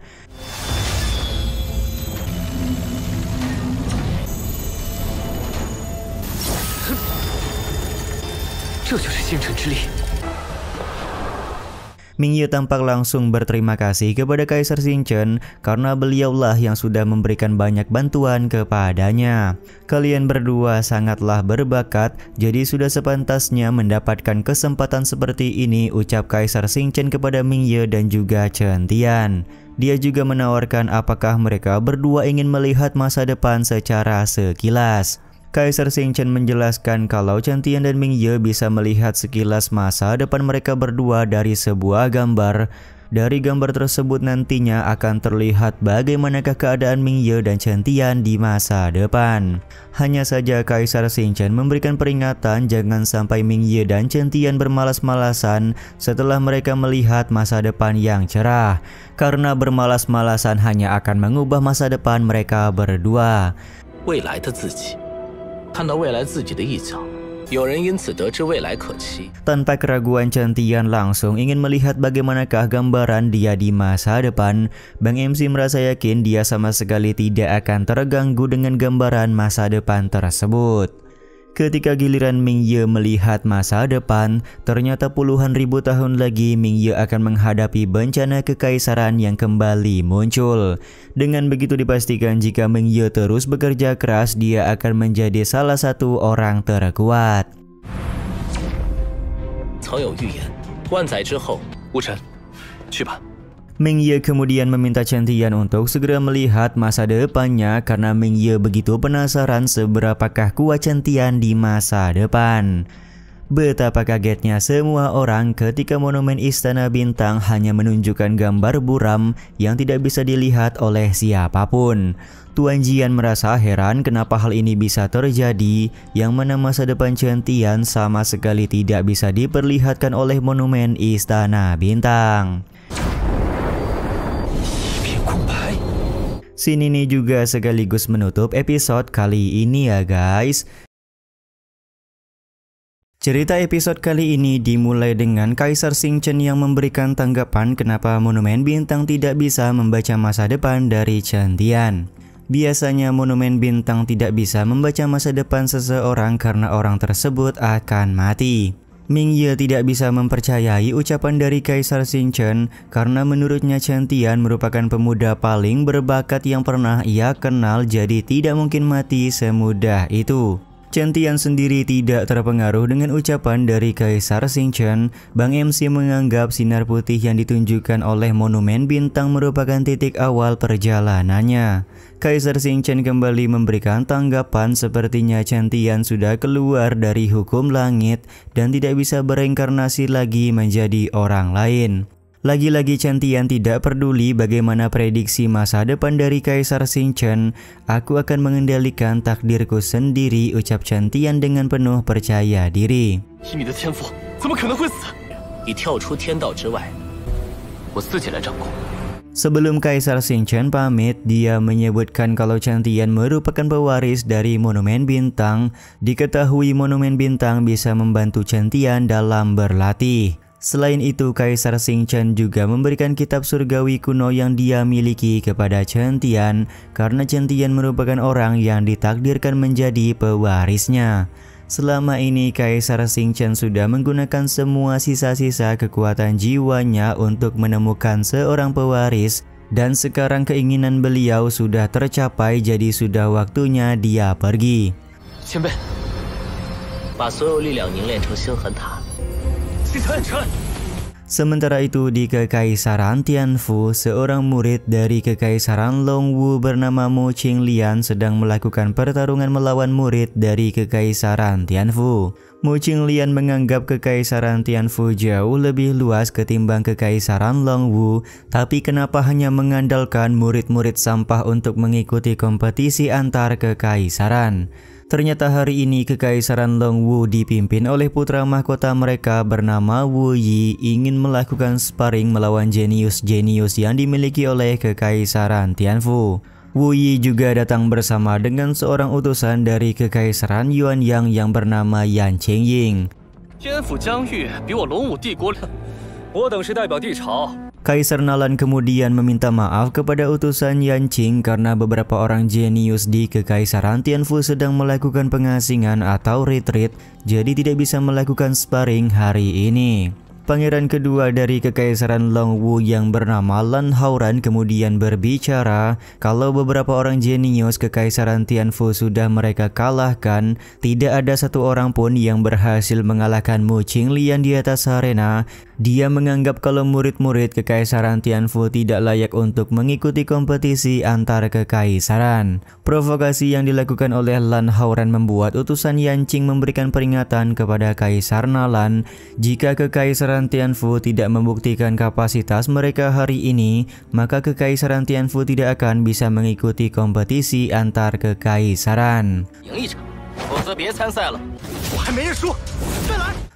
Ming Ye tampak langsung berterima kasih kepada Kaisar Xingchen karena beliaulah yang sudah memberikan banyak bantuan kepadanya. Kalian berdua sangatlah berbakat, jadi sudah sepantasnya mendapatkan kesempatan seperti ini, ucap Kaisar Xingchen kepada Ming Ye dan juga Chen Tian. Dia juga menawarkan apakah mereka berdua ingin melihat masa depan secara sekilas. Kaisar Xingchen menjelaskan kalau Chen Tian dan Ming Ye bisa melihat sekilas masa depan mereka berdua dari sebuah gambar. Dari gambar tersebut nantinya akan terlihat bagaimanakah keadaan Ming Ye dan Chen Tian di masa depan. Hanya saja Kaisar Xingchen memberikan peringatan jangan sampai Ming Ye dan Chen Tian bermalas-malasan setelah mereka melihat masa depan yang cerah. Karena bermalas-malasan hanya akan mengubah masa depan mereka berdua. Tanpa keraguan, Chen Tian langsung ingin melihat bagaimanakah gambaran dia di masa depan. Bang MC merasa yakin dia sama sekali tidak akan terganggu dengan gambaran masa depan tersebut. Ketika giliran Ming Ye melihat masa depan, ternyata puluhan ribu tahun lagi Ming Ye akan menghadapi bencana kekaisaran yang kembali muncul. Dengan begitu dipastikan jika Ming Ye terus bekerja keras, dia akan menjadi salah satu orang terkuat. Ming Ye kemudian meminta Chen Tian untuk segera melihat masa depannya karena Ming Ye begitu penasaran seberapakah kuat Chen Tian di masa depan. Betapa kagetnya semua orang ketika monumen Istana Bintang hanya menunjukkan gambar buram yang tidak bisa dilihat oleh siapapun. Tuan Jian merasa heran kenapa hal ini bisa terjadi, yang mana masa depan Chen Tian sama sekali tidak bisa diperlihatkan oleh monumen Istana Bintang. Scene ini juga sekaligus menutup episode kali ini ya guys. Cerita episode kali ini dimulai dengan Kaisar Xingchen yang memberikan tanggapan kenapa Monumen Bintang tidak bisa membaca masa depan dari Chen Tian. Biasanya Monumen Bintang tidak bisa membaca masa depan seseorang karena orang tersebut akan mati. Ming Ye tidak bisa mempercayai ucapan dari Kaisar Xingchen karena menurutnya Chen Tian merupakan pemuda paling berbakat yang pernah ia kenal, jadi tidak mungkin mati semudah itu. Chen Tian sendiri tidak terpengaruh dengan ucapan dari Kaisar Xingchen. Bang MC menganggap sinar putih yang ditunjukkan oleh Monumen Bintang merupakan titik awal perjalanannya. Kaisar Xingchen kembali memberikan tanggapan sepertinya Chen Tian sudah keluar dari hukum langit dan tidak bisa bereinkarnasi lagi menjadi orang lain. Lagi-lagi Chen Tian tidak peduli bagaimana prediksi masa depan dari Kaisar Xingchen. Aku akan mengendalikan takdirku sendiri, ucap Chen Tian dengan penuh percaya diri. Sebelum Kaisar Xingchen pamit, dia menyebutkan kalau Chen Tian merupakan pewaris dari Monumen Bintang. Diketahui Monumen Bintang bisa membantu Chen Tian dalam berlatih. Selain itu, Kaisar Xingchen juga memberikan kitab surgawi kuno yang dia miliki kepada Chen Tian karena Chen Tian merupakan orang yang ditakdirkan menjadi pewarisnya. Selama ini Kaisar Xingchen sudah menggunakan semua sisa-sisa kekuatan jiwanya untuk menemukan seorang pewaris dan sekarang keinginan beliau sudah tercapai, jadi sudah waktunya dia pergi. Sementara itu di Kekaisaran Tianfu, seorang murid dari Kekaisaran Longwu bernama Mu Qinglian sedang melakukan pertarungan melawan murid dari Kekaisaran Tianfu. Mu Qinglian menganggap Kekaisaran Tianfu jauh lebih luas ketimbang Kekaisaran Longwu, tapi kenapa hanya mengandalkan murid-murid sampah untuk mengikuti kompetisi antar kekaisaran? Ternyata hari ini Kekaisaran Longwu dipimpin oleh putra mahkota mereka bernama Wu Yi ingin melakukan sparring melawan jenius-jenius yang dimiliki oleh Kekaisaran Tianfu. Wu Yi juga datang bersama dengan seorang utusan dari Kekaisaran Yuanyang yang bernama Yan Qingying. Kaisar Nalan kemudian meminta maaf kepada utusan Yan Qing karena beberapa orang jenius di Kekaisaran Tianfu sedang melakukan pengasingan atau retreat, jadi tidak bisa melakukan sparring hari ini. Pangeran kedua dari Kekaisaran Longwu yang bernama Lan Hauran kemudian berbicara kalau beberapa orang jenius Kekaisaran Tianfu sudah mereka kalahkan. Tidak ada satu orang pun yang berhasil mengalahkan Mu Qinglian di atas arena. Dia menganggap kalau murid-murid Kekaisaran Tianfu tidak layak untuk mengikuti kompetisi antar kekaisaran. Provokasi yang dilakukan oleh Lan Hauran membuat utusan Yan Qing memberikan peringatan kepada Kaisar Nalan jika Kekaisaran Tianfu tidak membuktikan kapasitas mereka hari ini, maka Kekaisaran Tianfu tidak akan bisa mengikuti kompetisi antar kekaisaran.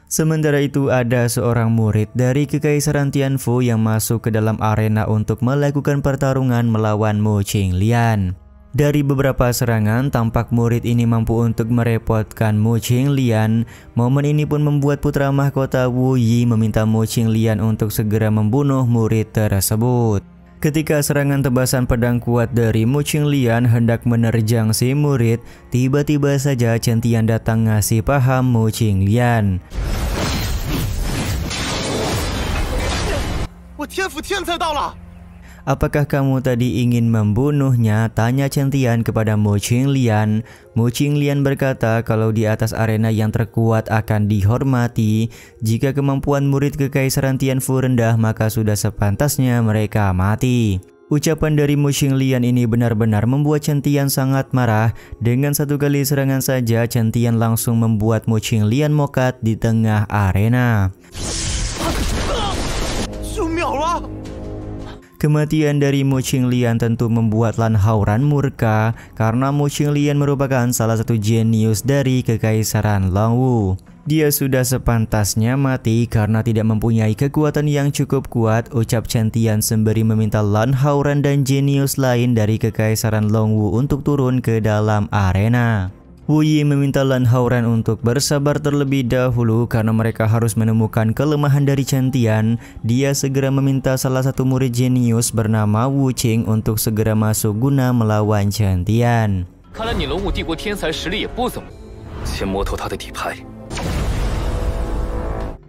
Sementara itu ada seorang murid dari Kekaisaran Tianfu yang masuk ke dalam arena untuk melakukan pertarungan melawan Mu Qinglian. Dari beberapa serangan, tampak murid ini mampu untuk merepotkan Mu Qinglian. Momen ini pun membuat putra mahkota Wu Yi meminta Mu Qinglian untuk segera membunuh murid tersebut. Ketika serangan tebasan pedang kuat dari Mu Qinglian hendak menerjang si murid, tiba-tiba saja Chen Tian datang ngasih paham Mu Qinglian. Apakah kamu tadi ingin membunuhnya? Tanya Chen Tian kepada Mu Qinglian. Mu Qinglian berkata kalau di atas arena yang terkuat akan dihormati. Jika kemampuan murid Kekaisaran Tianfu rendah, maka sudah sepantasnya mereka mati. Ucapan dari Mu Qinglian ini benar-benar membuat Chen Tian sangat marah. Dengan satu kali serangan saja, Chen Tian langsung membuat Mu Qinglian mokat di tengah arena. Kematian dari Mu Qinglian tentu membuat Lan Hauran murka karena Mu Qinglian merupakan salah satu jenius dari Kekaisaran Longwu. Dia sudah sepantasnya mati karena tidak mempunyai kekuatan yang cukup kuat, ucap Chen Tian sembari meminta Lan Hauran dan jenius lain dari Kekaisaran Longwu untuk turun ke dalam arena. Wu Yi meminta Lan Hauran untuk bersabar terlebih dahulu karena mereka harus menemukan kelemahan dari Chen Tian. Dia segera meminta salah satu murid jenius bernama Wu Qing untuk segera masuk guna melawan Chen Tian. 看来你龙武帝国天才实力也不怎么，先摸透他的底牌。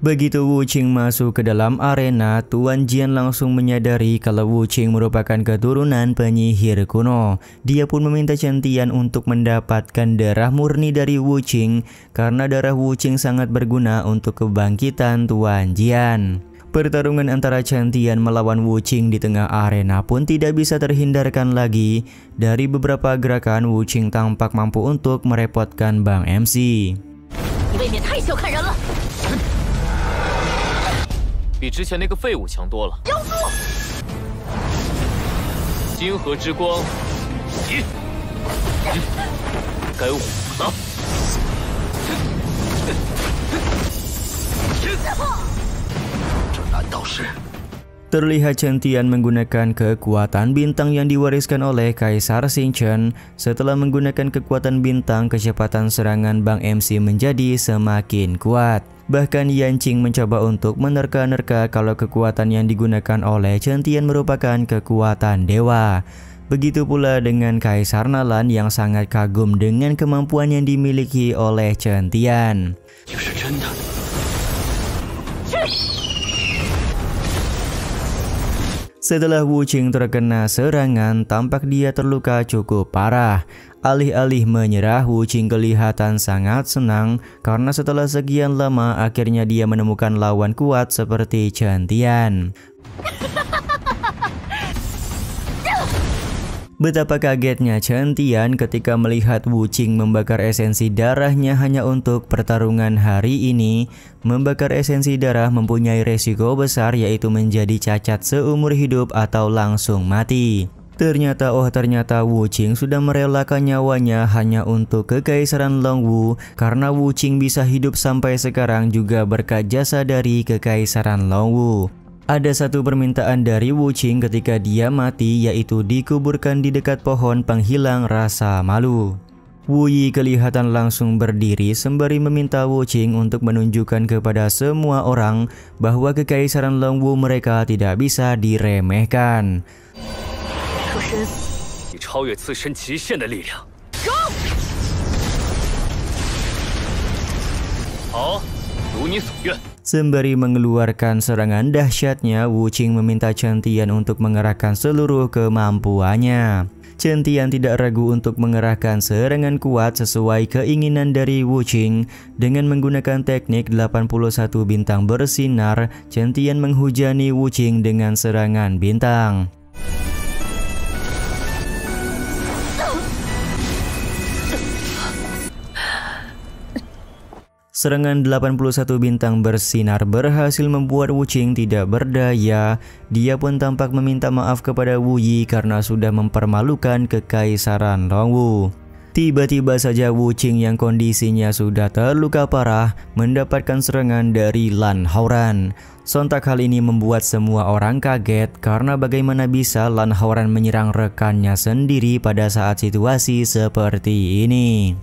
Begitu Wu Qing masuk ke dalam arena, Tuan Jian langsung menyadari kalau Wu Qing merupakan keturunan penyihir kuno. Dia pun meminta Chen Tian untuk mendapatkan darah murni dari Wu Qing karena darah Wu Qing sangat berguna untuk kebangkitan Tuan Jian. Pertarungan antara Chen Tian melawan Wu Qing di tengah arena pun tidak bisa terhindarkan lagi. Dari beberapa gerakan, Wu Qing tampak mampu untuk merepotkan Bang MC. 你未免太小看人了。 比之前那个废物强多了。妖族，金河之光，该我了。这难道是？ Terlihat Chen Tian menggunakan kekuatan bintang yang diwariskan oleh Kaisar Xingchen. Setelah menggunakan kekuatan bintang, kecepatan serangan Bang MC menjadi semakin kuat. Bahkan Yan Qing mencoba untuk menerka-nerka kalau kekuatan yang digunakan oleh Chen Tian merupakan kekuatan dewa. Begitu pula dengan Kaisar Nalan yang sangat kagum dengan kemampuan yang dimiliki oleh Chen Tian. Setelah Wu Qing terkena serangan, tampak dia terluka cukup parah. Alih-alih menyerah, Wu Qing kelihatan sangat senang karena setelah sekian lama akhirnya dia menemukan lawan kuat seperti Chen Tian. Betapa kagetnya Chen Tian ketika melihat Wu Qing membakar esensi darahnya hanya untuk pertarungan hari ini. Membakar esensi darah mempunyai resiko besar, yaitu menjadi cacat seumur hidup atau langsung mati. Ternyata Wu Qing sudah merelakan nyawanya hanya untuk kekaisaran Longwu. Karena Wu Qing bisa hidup sampai sekarang juga berkat jasa dari kekaisaran Longwu. Ada satu permintaan dari Wu Qing ketika dia mati, yaitu dikuburkan di dekat pohon penghilang rasa malu. Wu Yi kelihatan langsung berdiri sembari meminta Wu Qing untuk menunjukkan kepada semua orang bahwa kekaisaran Longwu mereka tidak bisa diremehkan. 你超越自身极限的力量。好，如你所愿。 Sembari mengeluarkan serangan dahsyatnya, Wu Qing meminta Chen Tian untuk mengerahkan seluruh kemampuannya. Chen Tian tidak ragu untuk mengerahkan serangan kuat sesuai keinginan dari Wu Qing. Dengan menggunakan teknik 81 bintang bersinar, Chen Tian menghujani Wu Qing dengan serangan bintang. Serangan 81 bintang bersinar berhasil membuat Wu Qing tidak berdaya. Dia pun tampak meminta maaf kepada Wu Yi karena sudah mempermalukan kekaisaran Longwu. Tiba-tiba saja Wu Qing yang kondisinya sudah terluka parah mendapatkan serangan dari Lan Hauran. Sontak hal ini membuat semua orang kaget karena bagaimana bisa Lan Hauran menyerang rekannya sendiri pada saat situasi seperti ini.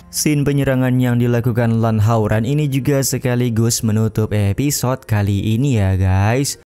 Scene penyerangan yang dilakukan Lan Hauran ini juga sekaligus menutup episode kali ini ya guys.